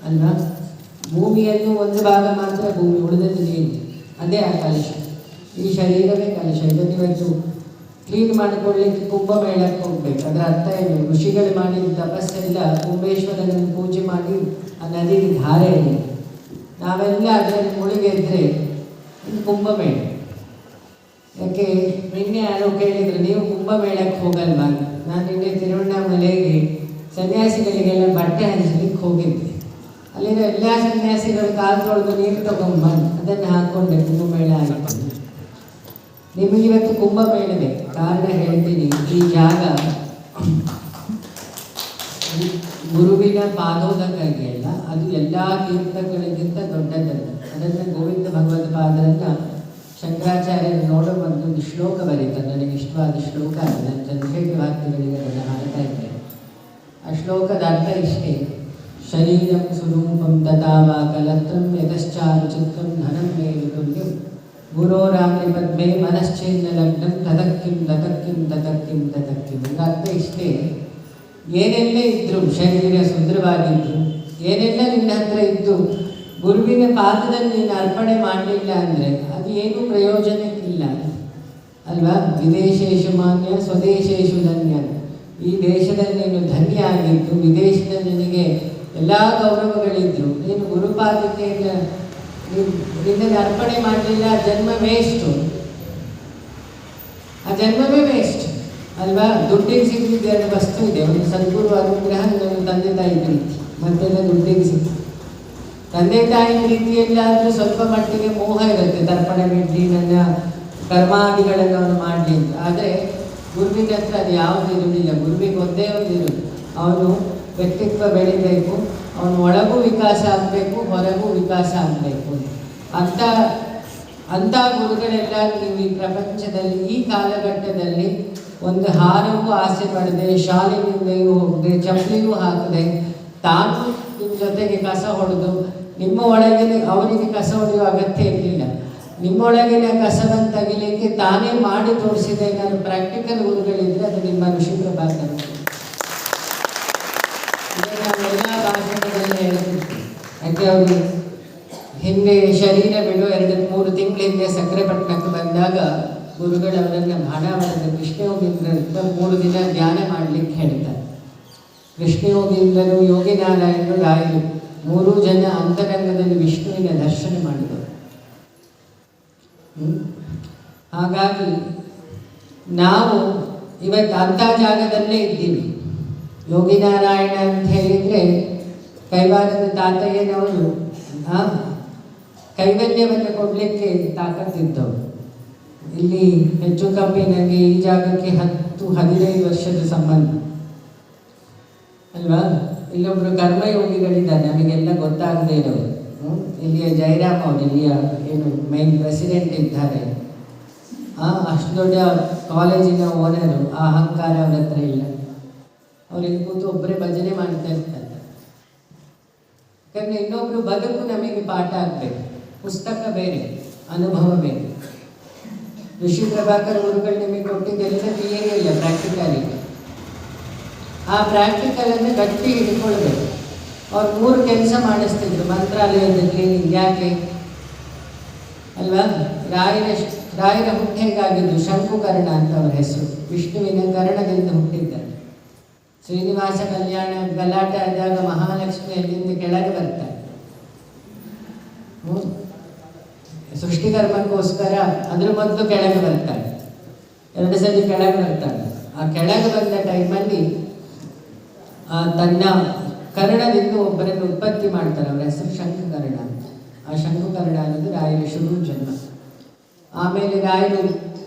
ಅಲ್ವಾ? ಭೂಮಿಯನ್ನು ಒಂದು ಭಾಗ ಮಾತ್ರ ಭೂಮಿ, ಉಳಿದದ್ದು ನೀರು. ಅದೇ ಆ ಕಲಶ. ಈ ಶರೀರವೇ ಕಲಶ. ಇದನ್ನು ಇವತ್ತು ಕ್ಲೀನ್ ಮಾಡಿಕೊಳ್ಳಿಕ್ಕೆ ಕುಂಭಮೇಳಕ್ಕೆ ಹೋಗ್ಬೇಕು. ಅದರ ಅರ್ಥ ಏನು? ಋಷಿಗಳು ಮಾಡಿದ ತಪಸ್ಸೆಲ್ಲ ಕುಂಬೇಶ್ವರನನ್ನು ಪೂಜೆ ಮಾಡಿ ಆ ನದಿಗೆ ಧಾರೆ ಇದೆ. ನಾವೆಲ್ಲ ಅದರಲ್ಲಿ ಮುಳುಗೆದ್ರೆ ಇದು ಕುಂಭಮೇಳ. ಯಾಕೆ ನಿನ್ನೆ ಯಾರೋ ಕೇಳಿದ್ರು, ನೀವು ಕುಂಭಮೇಳಕ್ಕೆ ಹೋಗಲ್ವಾ? ನಾನು ನಿನ್ನೆ ತಿರುವಣ್ಣಾಮಲೆಗೆ ಸನ್ಯಾಸಿಗಳಿಗೆಲ್ಲ ಬಟ್ಟೆ ಹಂಚಲಿಕ್ಕೆ ಹೋಗಿದ್ದೆ. ಅಲ್ಲಿನ ಎಲ್ಲ ಸನ್ಯಾಸಿಗಳು ಕಾಲು ತೊಳೆದು ನೀರು ತಗೊಂಡ್ಬಂದು ಅದನ್ನು ಹಾಕ್ಕೊಂಡೆ. ಕುಂಭಮೇಳ ಆಗಿತ್ತು. ನಿಮಗೆ ಇವತ್ತು ಕುಂಭಮೇಳವೇ. ಕಾರಣ ಹೇಳ್ತೀನಿ. ಈ ಜಾಗ ಗುರುವಿನ ಪಾದೋದಕ್ಕಾಗಿಯಲ್ಲ, ಅದು ಎಲ್ಲ ತೀರ್ಥಗಳಿಗಿಂತ ದೊಡ್ಡದಲ್ಲ. ಅದನ್ನು ಗೋವಿಂದ ಭಗವತ್ಪಾದರನ್ನ ಶಂಕರಾಚಾರ್ಯರು ನೋಡೋ ಒಂದು ಶ್ಲೋಕ ಬರೀತಾರೆ. ನನಗೆ ಇಷ್ಟವಾದ ಶ್ಲೋಕ ಅದು. ನನ್ನ ಚಂದ್ರಶೇಖರ ವಾಕ್ಯಗಳಿಗೆ ಅದನ್ನು ಹಾಡ್ತಾ ಇದ್ದೇನೆ. ಆ ಶ್ಲೋಕದ ಅರ್ಥ ಇಷ್ಟೇ: ಶರೀರಂ ಸ್ವರೂಪಂ ತಥಾವಾ ಕಲತ್ರಂ ಯತಶ್ಚಾರು ಚಿತ್ರಂ ಧನಂ ಮೇಲು ತುಲ್ಯಂ ಗುರೋರಾಮ್ರಿ ಪದ್ಮೆ ಮನಶ್ಚೇನ್ನ ಲಗ್ನಂ ತದಕ್ಕಿಂ ತದಕ್ಕಿಂ ತದಕ್ಕಿಂ ತದಕ್ಕಿಂ. ಅರ್ಥ ಇಷ್ಟೇ: ಏನೆಲ್ಲ ಇದ್ರು, ಶರೀರ ಸುಂದರವಾಗಿದ್ರು, ಏನೆಲ್ಲ ನಿನ್ನ ಹತ್ರ ಇದ್ದು ಗುರುವಿನ ಪಾದದಲ್ಲಿ ನೀನು ಅರ್ಪಣೆ ಮಾಡಲಿಲ್ಲ ಅಂದರೆ ಅದು ಏನೂ ಪ್ರಯೋಜನಕ್ಕಿಲ್ಲ ಅಲ್ವಾ? ವಿದೇಶೇಶು ಮಾನ್ಯ ಸ್ವದೇಶೇಶು ಧನ್ಯ. ಈ ದೇಶದಲ್ಲಿ ನೀನು ಧನ್ಯ ಆಗಿದ್ದು, ವಿದೇಶದಲ್ಲಿ ನಿನಗೆ ಎಲ್ಲ ಗೌರವಗಳಿದ್ರು, ನೀನು ಗುರುಪಾದತೆಯನ್ನು ನಿನ್ನನ್ನು ಅರ್ಪಣೆ ಮಾಡಲಿಲ್ಲ, ಜನ್ಮ ವೇಸ್ಟು. ಆ ಜನ್ಮವೇ ವೇಸ್ಟ್ ಅಲ್ವಾ? ದುಡ್ಡಿಗೆ ಸಿಕ್ಕಿದ್ದು ಎರಡು ವಸ್ತು ಇದೆ. ಒಂದು ಸದ್ಗುರು ಅನುಗ್ರಹ, ಇನ್ನೊಂದು ತಂದೆ ತಾಯಿ ಪ್ರೀತಿ. ಮತ್ತೆಲ್ಲ ದುಡ್ಡಿಗೆ ಸಿಕ್ಕಿದೆ. ತಂದೆ ತಾಯಿ ಪ್ರೀತಿಯಲ್ಲಾದರೂ ಸ್ವಲ್ಪ ಮಟ್ಟಿಗೆ ಮೋಹ ಇರುತ್ತೆ, ತರ್ಪಣೆ ಬಿಡಲಿ, ನನ್ನ ಕರ್ಮಾದಿಗಳನ್ನು ಅವನು ಮಾಡಲಿ ಅಂತ. ಆದರೆ ಗುರುವಿನ ಹತ್ರ ಅದು ಯಾವುದು ಇರುವುದಿಲ್ಲ. ಗುರುವಿಗೆ ಒಂದೇ ಒಂದು ಇರುವುದು, ಅವನು ವ್ಯಕ್ತಿತ್ವ ಬೆಳಿಬೇಕು, ಅವನು ಒಳಗೂ ವಿಕಾಸ ಆಗಬೇಕು, ಹೊರಗೂ ವಿಕಾಸ ಆಗಬೇಕು. ಅಂಥ ಗುರುಗಳೆಲ್ಲ ನೀವು ಈ ಪ್ರಪಂಚದಲ್ಲಿ ಈ ಕಾಲಘಟ್ಟದಲ್ಲಿ ಒಂದು ಹಾರವೂ ಆಸೆ ಪಡದೆ, ಶಾಲೆಯಿಂದೆಯೂ ಹೋಗದೆ, ಚಪ್ಪಲಿಯೂ ಹಾಕದೆ, ತಾನು ನಿಮ್ಮ ಜೊತೆಗೆ ಕಸ ಹೊಡೆದು, ನಿಮ್ಮ ಒಳಗಿನ ಅವರಿಗೆ ಕಸ ಹೊಡೆಯುವ ಅಗತ್ಯ ಇರಲಿಲ್ಲ, ನಿಮ್ಮೊಳಗಿನ ಕಸವನ್ನು ತೆಗಿಲಿಕ್ಕೆ ತಾನೇ ಮಾಡಿ ತೋರಿಸಿದ ನಾನು ಪ್ರಾಕ್ಟಿಕಲ್ ಗುರುಗಳಿದ್ರೆ ಅದು ನಿಮ್ಮ ಋಷಿ ಪ್ರಭಾಕರ್. ನಾನು ಎಲ್ಲ ಭಾಷಣದಲ್ಲಿ ಹೇಳ್ತಿದ್ದೆ. ಯಾಕೆ ಅವರು ಹಿಂದೆ ಶರೀರ ಬಿಡು 2-3 ತಿಂಗಳ ಹಿಂದೆ ಸಕ್ಕರೆಪಟ್ಟಣಕ್ಕೆ ಬಂದಾಗ ಗುರುಗಳು ಅವರನ್ನು ಭಾಣಾವರದ ಕೃಷ್ಣಯೋಗೀಂದ್ರರಿಂದ 3 ದಿನ ಧ್ಯಾನ ಮಾಡಲಿಕ್ಕೆ ಹೇಳ್ತಾರೆ. ಕೃಷ್ಣಯೋಗೀಂದ್ರರು, ಯೋಗಿನಾರಾಯಣರು, ರಾಯರು 3 ಜನ ಅಂತರಂಗದಲ್ಲಿ ವಿಷ್ಣುವಿನ ದರ್ಶನ ಮಾಡಿದರು. ಹಾಗಾಗಿ ನಾವು ಇವತ್ತು ಅಂಥ ಜಾಗದಲ್ಲೇ ಇದ್ದೀವಿ. ಯೋಗಿನಾರಾಯಣ ಅಂತ ಹೇಳಿದರೆ ಕೈವಾರದ ತಾತಯ್ಯನವರು ಕೈವಲ್ಯವನ್ನು ಕೊಡಲಿಕ್ಕೆ ತಾಕತ್ತಿದ್ದವರು. ಇಲ್ಲಿ ಹೆಚ್ಚು ಕಮ್ಮಿ ನನಗೆ ಈ ಜಾಗಕ್ಕೆ 10-15 ವರ್ಷದ ಸಂಬಂಧ ಅಲ್ವಾ? ಇಲ್ಲೊಬ್ಬರು ಕರ್ಮಯೋಗಿಗಳಿದ್ದಾರೆ, ನಮಗೆಲ್ಲ ಗೊತ್ತಾಗದೇ ಇರೋರು. ಇಲ್ಲಿಯ ಜಯರಾಮ್ ಅವರು, ಇಲ್ಲಿಯ ಏನು ಮೈನ್ ಪ್ರೆಸಿಡೆಂಟ್ ಇದ್ದಾರೆ. ಅಷ್ಟು ದೊಡ್ಡ ಕಾಲೇಜಿನ ಓನರು. ಆ ಅಹಂಕಾರ ಅವ್ರ ಹತ್ರ ಇಲ್ಲ. ಅವ್ರಿಗೆ ಕೂತು ಒಬ್ಬರೇ ಭಜನೆ ಮಾಡ್ತಾ ಇರ್ತಾರೆ. ಯಾಕಂದರೆ ಇನ್ನೊಬ್ರು ಬದುಕು ನಮಗೆ ಪಾಠ ಆಗಬೇಕು. ಪುಸ್ತಕ ಬೇರೆ, ಅನುಭವ ಬೇರೆ. ಋಷಿ ಪ್ರಭಾಕರ್ ಗುರುಗಳು ನಿಮಗೆ ಕೊಟ್ಟಿದ್ದೆಲ್ಲ ಥಿಯರಿ ಇಲ್ಲ, ಪ್ರಾಕ್ಟಿಕಲ್ ಇದೆ. ಆ ಪ್ರಾಕ್ಟಿಕಲನ್ನು ಗಟ್ಟಿ ಹಿಡ್ಕೊಳ್ಬೇಕು. ಅವ್ರು 3 ಕೆಲಸ ಮಾಡಿಸ್ತಿದ್ರು ಮಂತ್ರಾಲಯದ ಕ್ಲೀನಿಂಗ್. ಯಾಕೆ ಅಲ್ವಾ? ರಾಯರ ಹುಟ್ಟೆಗಾಗಿದ್ದು ಶಂಕುಕರ್ಣ ಅಂತ ಅವರ ಹೆಸರು. ವಿಷ್ಣುವಿನ ಕರ್ಣದಿಂದ ಹುಟ್ಟಿದ್ದಾರೆ. ಶ್ರೀನಿವಾಸ ಕಲ್ಯಾಣ ಗಲಾಟೆ ಆದಾಗ ಮಹಾಲಕ್ಷ್ಮಿ ಅಲ್ಲಿಂದ ಕೆಳಗೆ ಬರ್ತಾರೆ. ಸೃಷ್ಟಿಕರ್ಮಕ್ಕೋಸ್ಕರ ಅದ್ರ ಮೊದಲು ಕೆಳಗೆ ಬರ್ತಾಳೆ, 2 ಸಲ ಕೆಳಗೆ ಬರ್ತಾಳೆ. ಆ ಕೆಳಗೆ ಬಂದ ಟೈಮಲ್ಲಿ ತನ್ನ ಕರ್ಣದಿಂದ ಒಬ್ಬರನ್ನು ಉತ್ಪತ್ತಿ ಮಾಡ್ತಾರೆ. ಅವರ ಹೆಸರು ಶಂಕುಕರ್ಣ ಅಂತ. ಆ ಶಂಕುಕರ್ಣ ಅನ್ನೋದು ರಾಯರ ಶುರು ಜನ್ಮ. ಆಮೇಲೆ ರಾಯರು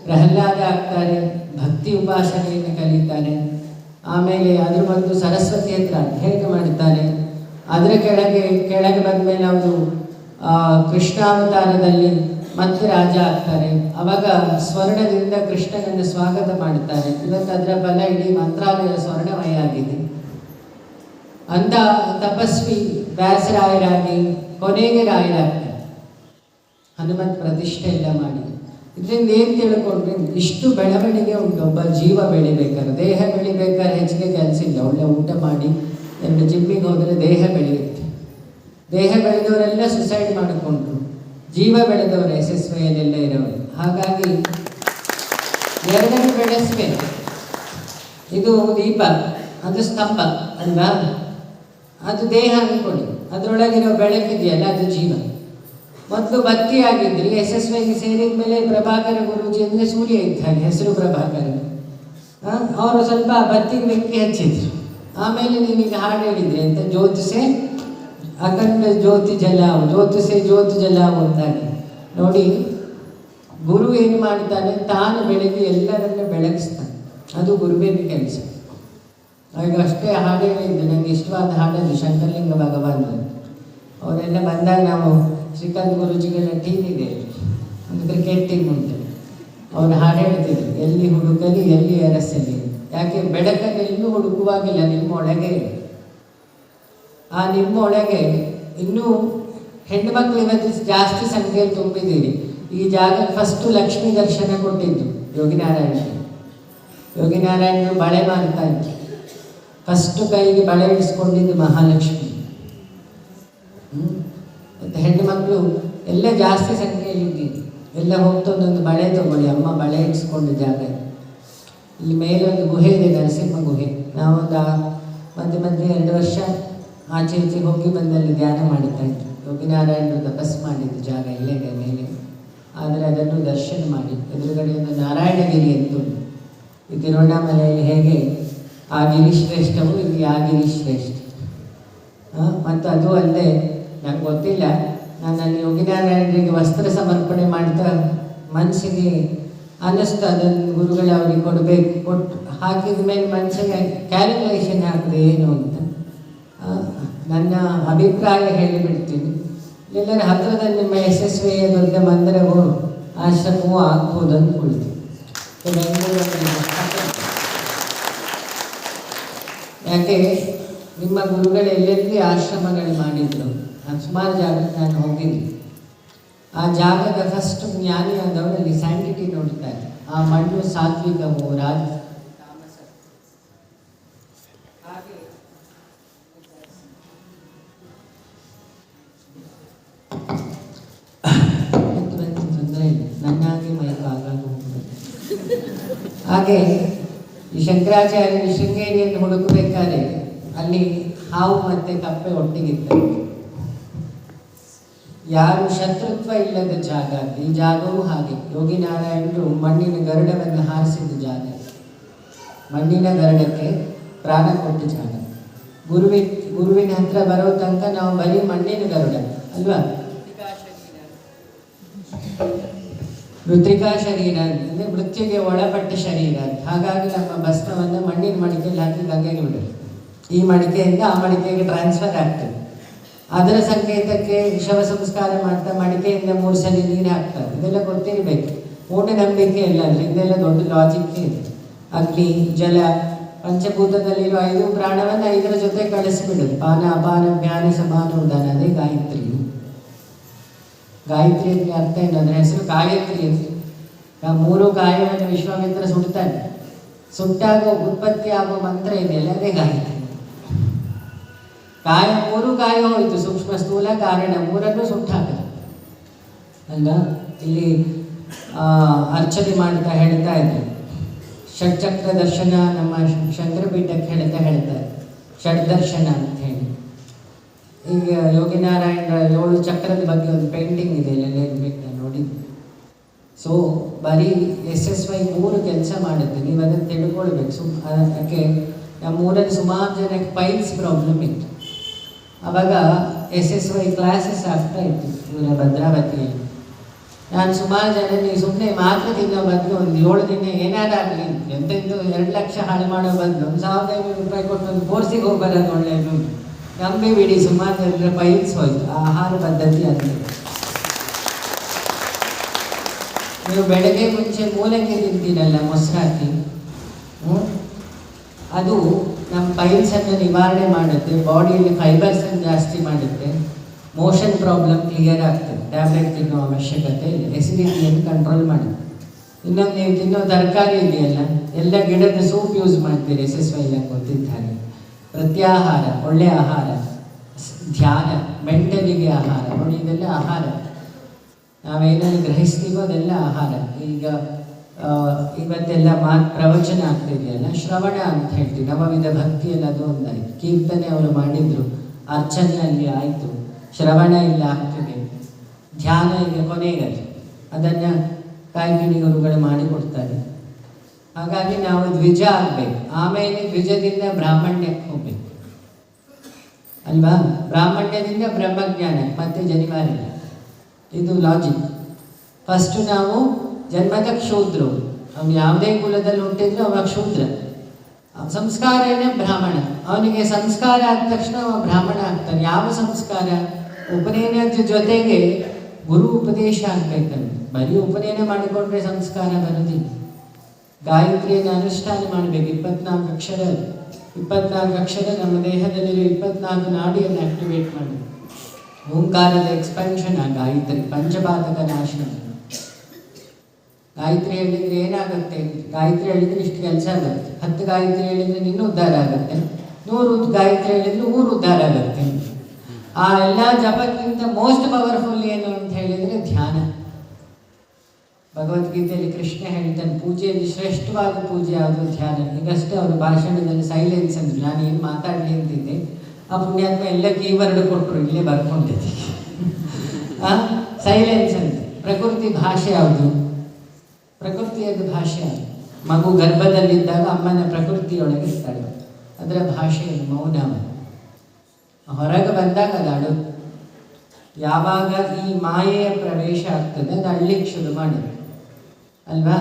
ಪ್ರಹ್ಲಾದ ಆಗ್ತಾರೆ, ಭಕ್ತಿ ಉಪಾಸನೆಯನ್ನು ಕಲಿತಾರೆ. ಆಮೇಲೆ ಅದ್ರ ಒಂದು ಸರಸ್ವತಿ ಹತ್ರ ಅಧ್ಯಯನ ಮಾಡ್ತಾರೆ. ಅದರ ಕೆಳಗೆ ಬಂದ ಮೇಲೆ ಅವರು ಕೃಷ್ಣಾವತಾರದಲ್ಲಿ ಮತ್ತೆ ರಾಜ ಆಗ್ತಾರೆ. ಅವಾಗ ಸ್ವರ್ಣದಿಂದ ಕೃಷ್ಣನನ್ನು ಸ್ವಾಗತ ಮಾಡ್ತಾರೆ. ಇವತ್ತು ಅದರ ಫಲ ಇಡೀ ಮಂತ್ರಾಲಯ ಸ್ವರ್ಣಮಯ ಆಗಿದೆ. ಅಂಥ ತಪಸ್ವಿ ವ್ಯಾಸರಾಯರಾಗಿ ಕೊನೆಗೆ ರಾಯರಾಗ್ತಾರೆ. ಹನುಮಂತ ಪ್ರತಿಷ್ಠೆ ಎಲ್ಲ ಮಾಡಿ. ಇದರಿಂದ ಏನು ತಿಳ್ಕೊಂಡ್ರೆ, ಇಷ್ಟು ಬೆಳವಣಿಗೆ ಉಂಟು. ಒಬ್ಬ ಜೀವ ಬೆಳಿಬೇಕಾದ್ರೆ, ದೇಹ ಬೆಳಿಬೇಕಾದ್ರೆ ಹೆಚ್ಚಿಗೆ ಕೆಲಸ ಇಲ್ಲ. ಒಳ್ಳೆ ಊಟ ಮಾಡಿ 2 ಜಿಮ್ಮಿಗೆ ಹೋದರೆ ದೇಹ ಬೆಳೆಯುತ್ತೆ. ದೇಹ ಬೆಳೆದವರೆಲ್ಲ ಸುಸೈಡ್ ಮಾಡಿಕೊಂಡ್ರು, ಜೀವ ಬೆಳೆದವರು SSYಯಲ್ಲೆಲ್ಲ ಇರೋರು. ಹಾಗಾಗಿ ಎರಡನ್ನು ಬೆಳೆಸಬೇಕು. ಇದು ದೀಪ, ಅದು ಸ್ತಂಭ ಅಲ್ವಾ, ಅದು ದೇಹ ಅಂದ್ಕೊಳ್ಳಿ. ಅದರೊಳಗಿರೋ ಬೆಳಕಿದೆಯಲ್ಲ ಅದು ಜೀವ. ಮೊದಲು ಬತ್ತಿ ಆಗಿದ್ರಿ, SSYಗೆ ಸೇರಿದ ಮೇಲೆ ಪ್ರಭಾಕರ ಗುರೂಜಿ ಅಂದರೆ ಸೂರ್ಯ ಇದ್ದಾನೆ, ಹೆಸರು ಪ್ರಭಾಕರ. ಅವರು ಸ್ವಲ್ಪ ಬತ್ತಿಗೆ ಬೆಂಕಿ ಹಚ್ಚಿದ್ರು. ಆಮೇಲೆ ನೀವೀಗ ಹಾಡು ಹೇಳಿದ್ರಿ ಅಂತ, ಜ್ಯೋತಿಸೆ ಅಖಂಡ ಜ್ಯೋತಿ ಜಲಾವು, ಜ್ಯೋತಿಸೆ ಜ್ಯೋತಿ ಜಲಾವು ಅಂತಾನೆ. ನೋಡಿ, ಗುರು ಏನು ಮಾಡ್ತಾನೆ, ತಾನು ಬೆಳಗ್ಗೆ ಎಲ್ಲರನ್ನ ಬೆಳಗಿಸ್ತಾನೆ. ಅದು ಗುರುವಿನ ಕೆಲಸ. ಈಗ ಅಷ್ಟೇ ಹಾಡು ಹೇಳಿದ್ದು, ನನಗೆ ಇಷ್ಟವಾದ ಹಾಡದು ಶಂಕರಲಿಂಗ ಭಗವಾನ್. ಅವರೆಲ್ಲ ಬಂದಾಗ ನಾವು ಶ್ರೀಕಾಂತ್ ಗುರೂಜಿಗಳ ಟೀಮ್ ಇದೆ, ಒಂದು ಕ್ರಿಕೆಟ್ ಟೀಮ್ ಉಂಟು. ಅವ್ರು ಹಾಡು ಹೇಳ್ತಿದ್ರು, ಎಲ್ಲಿ ಹುಡುಕಲಿ ಎಲ್ಲಿ ಅರಸಲಿ. ಯಾಕೆ ಬೆಳಕನ್ನು ಎಲ್ಲೂ ಹುಡುಕುವಾಗಿಲ್ಲ, ನಿಮ್ಮೊಳಗೆ. ಆ ನಿಮ್ಮೊಳಗೆ ಇನ್ನೂ ಹೆಣ್ಣುಮಕ್ಳು ಇವತ್ತು ಜಾಸ್ತಿ ಸಂಖ್ಯೆಯಲ್ಲಿ ತುಂಬಿದ್ದೀರಿ. ಈ ಜಾಗಕ್ಕೆ ಫಸ್ಟು ಲಕ್ಷ್ಮೀ ದರ್ಶನ ಕೊಟ್ಟಿದ್ದು ಯೋಗಿನಾರಾಯಣರು ಬಳೆ ಮಾಡ್ತಾ ಇದ್ರು. ಫಸ್ಟು ಕೈಗೆ ಬಳೆ ಇಡಿಸ್ಕೊಂಡಿದ್ದು ಮಹಾಲಕ್ಷ್ಮಿ. ಮತ್ತು ಹೆಣ್ಣು ಮಕ್ಕಳು ಎಲ್ಲ ಜಾಸ್ತಿ ಸಂಖ್ಯೆಯಲ್ಲಿದ್ದೀರಿ. ಎಲ್ಲ ಹೋಗ್ತೊಂದೊಂದು ಬಳೆ ತಗೊಳ್ಳಿ, ಅಮ್ಮ ಬಳೆ ಇಡಿಸ್ಕೊಂಡು ಜಾಗ. ಇಲ್ಲಿ ಮೇಲೊಂದು ಗುಹೆ ಇದೆ, ನರಸಿಂಹ ಗುಹೆ. ನಾವೊಂದು ಮಧ್ಯೆ 2 ವರ್ಷ ಆಚೆ ಈಚೆ ಹೋಗಿ ಬಂದಲ್ಲಿ ಧ್ಯಾನ ಮಾಡುತ್ತಾ ಇದ್ವಿ. ಯೋಗಿನಾರಾಯಣರು ತಪಸ್ಸು ಮಾಡಿದ್ದು ಜಾಗ ಇಲ್ಲೇ ಇದೆ ಮೇಲೆ. ಆದರೆ ಅದನ್ನು ದರ್ಶನ ಮಾಡಿ, ಎದುರುಗಡೆ ಒಂದು ನಾರಾಯಣಗಿರಿ ಅಂತ ಈ ತಿರುವಣ್ಣಾಮಲೆಯಲ್ಲಿ ಹೇಗೆ ಆ ಗಿರಿ ಶ್ರೇಷ್ಠವು, ಇಲ್ಲಿ ಆ ಗಿರಿ ಶ್ರೇಷ್ಠ. ಮತ್ತು ಅದು ಅಲ್ಲದೆ ನಂಗೆ ಗೊತ್ತಿಲ್ಲ, ನಾನು ಅಲ್ಲಿ ಯೋಗಿನಾರಾಯಣರಿಗೆ ವಸ್ತ್ರ ಸಮರ್ಪಣೆ ಮಾಡ್ತಾ ಮನಸ್ಸಿಗೆ ಅನ್ನಿಸ್ತು ಅದನ್ನು ಗುರುಗಳು ಅವರಿಗೆ ಕೊಡಬೇಕು. ಕೊಟ್ಟು ಹಾಕಿದ ಮೇಲೆ ಮನಸ್ಸಿಗೆ ಕ್ಯಾಲ್ಕುಲೇಷನ್ ಹಾಕಿದೆ ಏನು ಅಂತ ನನ್ನ ಅಭಿಪ್ರಾಯ ಹೇಳಿಬಿಡ್ತೀನಿ. ಎಲ್ಲರ ಹತ್ತಿರದಲ್ಲಿ ನಿಮ್ಮ SSYಯ ದೊಡ್ಡ ಮಂದಿರವೋ ಆಶ್ರಮವೋ ಆಗ್ಬೋದು ಅಂದ್ಕೊಳ್ತೀವಿ. ಯಾಕೆ ನಿಮ್ಮ ಗುರುಗಳು ಎಲ್ಲೆಲ್ಲಿ ಆಶ್ರಮಗಳು ಮಾಡಿದ್ರು, ನಾನು ಸುಮಾರು ಜಾಗಕ್ಕೆ ನಾನು ಹೋಗಿದ್ದೆ. ಆ ಜಾಗದ ಫಸ್ಟ್ ಜ್ಞಾನಿ ಆದವರು ಅಲ್ಲಿ ಸ್ಯಾಂಟಿಟಿ ನೋಡ್ತಾರೆ. ಆ ಮಣ್ಣು ಸಾತ್ವಿಕವೋ ತಾಮಸ. ಹಾಗೆ ತೊಂದರೆ ಇಲ್ಲ, ನನ್ನಾಗಿ ಮೈಕ್ ಆಗಾಗ ಹೋಗ್ಬೇಕು. ಹಾಗೆ ಈ ಶಂಕರಾಚಾರ್ಯ ಶೃಂಗೇರಿಯನ್ನು ಹುಡುಕಬೇಕಾದ್ರೆ ಅಲ್ಲಿ ಹಾವು ಮತ್ತು ಕಪ್ಪೆ ಒಟ್ಟಿಗಿತ್ತು. ಯಾರು ಶತ್ರುತ್ವ ಇಲ್ಲದ ಜಾಗ, ಈ ಜಾಗವೂ ಹಾಗೆ. ಯೋಗಿನಾರಾಯಣರು ಮಣ್ಣಿನ ಗರುಡವನ್ನು ಹಾರಿಸಿದ ಜಾಗ, ಮಣ್ಣಿನ ಗರುಡಕ್ಕೆ ಪ್ರಾಣ ಕೊಟ್ಟ ಜಾಗ. ಗುರುವಿನ ಹತ್ರ ಬರೋ ತನಕ ನಾವು ಬರೀ ಮಣ್ಣಿನ ಗರುಡ ಅಲ್ವಾ, ಮೃತ್ತಿಕಾ ಶರೀರ ಅಂದರೆ ಮೃತ್ಯುಗೆ ಒಳಪಟ್ಟ ಶರೀರ. ಹಾಗಾಗಿ ನಮ್ಮ ಭಸ್ಮವನ್ನು ಮಣ್ಣಿನ ಮಡಿಕೆಯಲ್ಲಿ ಹಾಕಿ ಗಂಗೆಗೆ ಬಿಡೋದು. ಈ ಮಡಿಕೆಯಿಂದ ಆ ಮಡಿಕೆಗೆ ಟ್ರಾನ್ಸ್ಫರ್ ಆಗ್ತದೆ. ಅದರ ಸಂಕೇತಕ್ಕೆ ಶವ ಸಂಸ್ಕಾರ ಮಾಡ್ತಾ ಮಡಿಕೆಯಿಂದ 3 ಸಲ ನೀರು ಹಾಕ್ತಾರೆ. ಇದೆಲ್ಲ ಗೊತ್ತಿರಬೇಕು. ಮೂಢನಂಬಿಕೆ ಇಲ್ಲ, ಅದರಿಂದೆಲ್ಲ ದೊಡ್ಡ ಲಾಜಿಕ್ ಇದೆ. ಅಗ್ನಿ, ಜಲ, ಪಂಚಭೂತದಲ್ಲಿರೋ 5 ಪ್ರಾಣವನ್ನು 5ರ ಜೊತೆ ಕಳಿಸಿಬಿಡೋದು. ಪಾನ ಅಪಾನ ಜ್ಞಾನ ಸಮಾನ ಉದಾನ, ಅದೇ ಗಾಯತ್ರಿ. ಗಾಯತ್ರಿ ಅಂದರೆ ಅರ್ಥ ಏನು ಅಂದರೆ ಹೆಸರು ಗಾಯತ್ರಿ ಅಂತ. 3 ಕಾಯವನ್ನು ವಿಶ್ವಾಮಿತ್ರ ಸುಡ್ತಾನೆ. ಸುಟ್ಟಾಗೋ ಉತ್ಪತ್ತಿ ಆಗೋ ಮಂತ್ರ ಇದೆಯಲ್ಲ, ಅದೇ ಗಾಯತ್ರಿ. ಕಾಯ 3 ಕಾಯ ಹೋಯಿತು, ಸೂಕ್ಷ್ಮ ಸ್ಥೂಲ ಕಾರಣ 3ನ್ನು ಸುಟ್ಟಾಕದು ಅಲ್ಲ. ಇಲ್ಲಿ ಅರ್ಚನೆ ಮಾಡ್ತಾ ಹೇಳ್ತಾ ಇದ್ರು, ಷಟ್ಚಕ್ರ ದರ್ಶನ ನಮ್ಮ ಶಂಕರಪೀಠಕ್ಕೆ ಹೇಳ್ತಾರೆ ಷಡ್ದರ್ಶನ ಅಂತ ಹೇಳಿ. ಈಗ ಯೋಗಿನಾರಾಯಣರ 7 ಚಕ್ರದ ಬಗ್ಗೆ ಒಂದು ಪೇಂಟಿಂಗ್ ಇದೆ, ಎಲ್ಲ ಇರಬೇಕು, ನಾನು ನೋಡಿದ್ದೆ. ಸೊ ಬರೀ SSY 3 ಕೆಲಸ ಮಾಡುತ್ತೆ, ನೀವು ಅದನ್ನು ತಿಳ್ಕೊಳ್ಬೇಕು. ಅದಕ್ಕೆ ನಮ್ಮೂರಲ್ಲಿ ಸುಮಾರು ಜನಕ್ಕೆ ಪೈಲ್ಸ್ ಪ್ರಾಬ್ಲಮ್ ಇತ್ತು. ಆವಾಗ SSY ಕ್ಲಾಸಸ್ ಆಗ್ತಾ ಇತ್ತು ಇವರ ಭದ್ರಾವತಿಯಲ್ಲಿ. ನಾನು ಸುಮಾರು ಜನ ನೀವು ಸುಮ್ಮನೆ ಮಾತ್ರ ತಿನ್ನೋ ಬದಲು ಒಂದು 7 ದಿನ ಏನಾದಾಗಲಿ ಎಂತೆಂದು 2 ಲಕ್ಷ ಹಾಳು ಮಾಡೋ ಬದಲು ಒಂದು 1500 ರೂಪಾಯಿ ಕೊಟ್ಟು ಒಂದು ಕೋರ್ಸಿಗೆ ಹೋಗಿ ಬರೋದು ಒಳ್ಳೆಯದು. ನಂಬಿ ಬಿಡಿ, ಸುಮಾರು ಜನರ ಪೈಲ್ಸ್ ಹೋಯ್ತು. ಆಹಾರ ಪದ್ಧತಿ ಅಂದರೆ ನೀವು ಬೆಳಗ್ಗೆ ಮುಂಚೆ ಮೂಲಂಗಿ ತಿಂತೀರಲ್ಲ, ಮೊಸರಾಕಿ, ಅದು ನಮ್ಮ ಪೈಲ್ಸನ್ನು ನಿವಾರಣೆ ಮಾಡುತ್ತೆ, ಬಾಡಿಯಲ್ಲಿ ಫೈಬರ್ಸನ್ನು ಜಾಸ್ತಿ ಮಾಡುತ್ತೆ, ಮೋಷನ್ ಪ್ರಾಬ್ಲಮ್ ಕ್ಲಿಯರ್ ಆಗ್ತದೆ. ಟ್ಯಾಬ್ಲೆಟ್ ತಿನ್ನೋ ಅವಶ್ಯಕತೆ ಇಲ್ಲ, ಎಸಿಡಿಟಿಯನ್ನು ಕಂಟ್ರೋಲ್ ಮಾಡುತ್ತೆ. ಇನ್ನೊಂದು ನೀವು ತಿನ್ನೋ ತರಕಾರಿ ಇದೆಯಲ್ಲ, ಎಲ್ಲ ಗಿಡದ ಸೂಪ್ ಯೂಸ್ ಮಾಡ್ತೀರಿ SSY ಗೊತ್ತಿದ್ದ ಹಾಗೆ. ಪ್ರತ್ಯಾಹಾರ, ಒಳ್ಳೆಯ ಆಹಾರ, ಧ್ಯಾನ, ಮೆಂಟಲಿಗೆ ಆಹಾರ. ನೋಡಿ, ಇದೆಲ್ಲ ಆಹಾರ. ನಾವೇನೇನು ಗ್ರಹಿಸ್ತೀವೋ ಅದೆಲ್ಲ ಆಹಾರ. ಈಗ ಇವತ್ತೆಲ್ಲ ಪ್ರವಚನ ಆಗ್ತಿದೆಯಲ್ಲ, ಶ್ರವಣ ಅಂತ ಹೇಳ್ತೀವಿ. ನವವಿಧ ಭಕ್ತಿಯಲ್ಲಿ ಅದು ಒಂದಾಯಿತು. ಕೀರ್ತನೆ ಅವರು ಮಾಡಿದ್ರು, ಅರ್ಚನೆಯಲ್ಲಿ ಆಯಿತು, ಶ್ರವಣ ಇಲ್ಲ ಆಗ್ತದೆ, ಧ್ಯಾನ ಈಗ ಕೊನೆಗದು. ಅದನ್ನು ಕಾಯ್ಕಿಣಿ ಗುರುಗಳು ಮಾಡಿಕೊಡ್ತಾರೆ. ಹಾಗಾಗಿ ನಾವು ದ್ವಿಜ ಆಗಬೇಕು. ಆಮೇಲೆ ದ್ವಿಜದಿಂದ ಬ್ರಾಹ್ಮಣ್ಯಕ್ಕೆ ಹೋಗ್ಬೇಕು ಅಲ್ವಾ? ಬ್ರಾಹ್ಮಣ್ಯದಿಂದ ಬ್ರಹ್ಮಜ್ಞಾನ, ಮತ್ತೆ ಜನಿವಾರ. ಇದು ಲಾಜಿಕ್. ಫಸ್ಟು ನಾವು ಜನ್ಮದ ಶೂದ್ರು. ಅವನು ಯಾವುದೇ ಕುಲದಲ್ಲಿ ಹುಟ್ಟಿದ್ರು ಅವ ಶೂದ್ರ. ಸಂಸ್ಕಾರನೇ ಬ್ರಾಹ್ಮಣ. ಅವನಿಗೆ ಸಂಸ್ಕಾರ ಆದ ತಕ್ಷಣ ಅವ ಬ್ರಾಹ್ಮಣ ಆಗ್ತಾನೆ. ಯಾವ ಸಂಸ್ಕಾರ? ಉಪನಯನದ ಜೊತೆಗೆ ಗುರು ಉಪದೇಶ ಆಗ್ಬೇಕಂತ. ಬರೀ ಉಪನಯನ ಮಾಡಿಕೊಂಡ್ರೆ ಸಂಸ್ಕಾರ ಬರೋದಿಲ್ಲ. ಗಾಯತ್ರಿಯನ್ನು ಅನುಷ್ಠಾನ ಮಾಡಬೇಕು. 24 ಅಕ್ಷರ. 24 ಅಕ್ಷರ ನಮ್ಮ ದೇಹದಲ್ಲಿರೋ 24 ನಾಡಿಯನ್ನು ಆಕ್ಟಿವೇಟ್ ಮಾಡಬೇಕು. ಓಂಕಾರದ ಎಕ್ಸ್ಪೆನ್ಷನ್ ಆ ಗಾಯತ್ರಿ, ಪಂಚಪಾತಕ ನಾಶನ. ಗಾಯತ್ರಿ ಹೇಳಿದ್ರೆ ಏನಾಗುತ್ತೆ? ಗಾಯತ್ರಿ ಹೇಳಿದ್ರೆ ಇಷ್ಟು ಕೆಲಸ ಆಗುತ್ತೆ. 10 ಗಾಯತ್ರಿ ಹೇಳಿದ್ರೆ ಇನ್ನೂ ಉದ್ಧಾರ ಆಗುತ್ತೆ. 100 ಗಾಯತ್ರಿ ಹೇಳಿದ್ರೆ ಊರು ಉದ್ಧಾರ ಆಗುತ್ತೆ. ಆ ಎಲ್ಲ ಜಪಕ್ಕಿಂತ ಮೋಸ್ಟ್ ಪವರ್ಫುಲ್ ಏನು ಅಂತ ಹೇಳಿದರೆ ಧ್ಯಾನ. ಭಗವದ್ಗೀತೆಯಲ್ಲಿ ಕೃಷ್ಣ ಹೇಳ್ತಾನೆ, ಪೂಜೆಯಲ್ಲಿ ಶ್ರೇಷ್ಠವಾದ ಪೂಜೆ ಯಾವುದು? ಧ್ಯಾನ. ಈಗಷ್ಟೇ ಅವರು ಭಾಷಣದಲ್ಲಿ ಸೈಲೆನ್ಸ್ ಅಂದರು. ನಾನು ಏನು ಮಾತಾಡಲಿ ಅಂತಿದ್ದೆ, ಆ ಪುಣ್ಯಾತ್ಮ ಎಲ್ಲ ಕೀವರ್ಡ್ ಕೊಟ್ಟರು, ಇಲ್ಲೇ ಬರ್ಕೊಂಡಿದ್ದೆ. ಸೈಲೆನ್ಸ್ ಅಂತ. ಪ್ರಕೃತಿ ಭಾಷೆ ಯಾವುದು? ಪ್ರಕೃತಿಯದು ಭಾಷೆ ಯಾವುದು? ಮಗು ಗರ್ಭದಲ್ಲಿದ್ದಾಗ ಅಮ್ಮನ ಪ್ರಕೃತಿಯೊಳಗೆ ಇರ್ತಾಳೆ, ಅದರ ಭಾಷೆ ಮೌನ. ಹೊರಗೆ ಬಂದಾಗ ಅದು ಅಡು. ಯಾವಾಗ ಈ ಮಾಯೆಯ ಪ್ರವೇಶ ಆಗ್ತದೆ ಅದು ಅಳ್ಳಿಕ್ಕೆ ಶುರು ಮಾಡಿದೆ ಅಲ್ವಾ?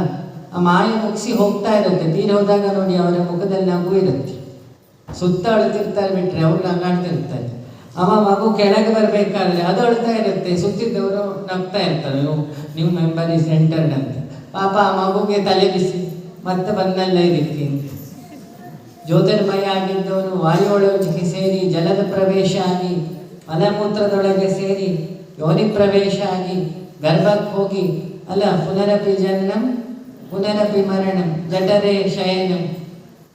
ಆ ಮಾಯೆ ಮುಗಿಸಿ ಹೋಗ್ತಾ ಇರುತ್ತೆ. ತೀರಿ ಹೋದಾಗ ನೋಡಿ ಅವರ ಮುಖದಲ್ಲಿ ನಗು ಇರುತ್ತೆ. ಸುತ್ತ ಅಳ್ತಿರ್ತಾರೆ ಬಿಟ್ರೆ ಅವ್ರು ನಗಾಡ್ತಿರ್ತಾರೆ. ಅವ ಮಗು ಕೆಳಗೆ ಬರಬೇಕಾದ್ರೆ ಅದು ಅಳ್ತಾ ಇರುತ್ತೆ, ಸುತ್ತಿದ್ದವರು ನಗ್ತಾ ಇರ್ತಾರೆ. ನೀವು ಮೆಂಬರಿ ಸೆಂಟರ್ಡ್ ಅಂತ. ಪಾಪ ಆ ಮಗುಗೆ ತಲೆ ಬಿಸಿ ಮತ್ತೆ ಬಂದಲ್ಲ ಇದಕ್ಕೆ ಅಂತ. ಜ್ಯೋತಿರ್ಮಯ ಆಗಿದ್ದವನು ವಾಯುವೊಳಗೆ ಸೇರಿ ಜಲದ ಪ್ರವೇಶ ಆಗಿ ಮಲಮೂತ್ರದೊಳಗೆ ಸೇರಿ ಯೋನಿ ಪ್ರವೇಶ ಆಗಿ ಗರ್ಭಕ್ಕೆ ಹೋಗಿ ಅಲ್ಲ, ಪುನರಪಿ ಜನನಂ ಪುನರಪಿ ಮರಣಂ ಜಠರೇ ಶಯನಂ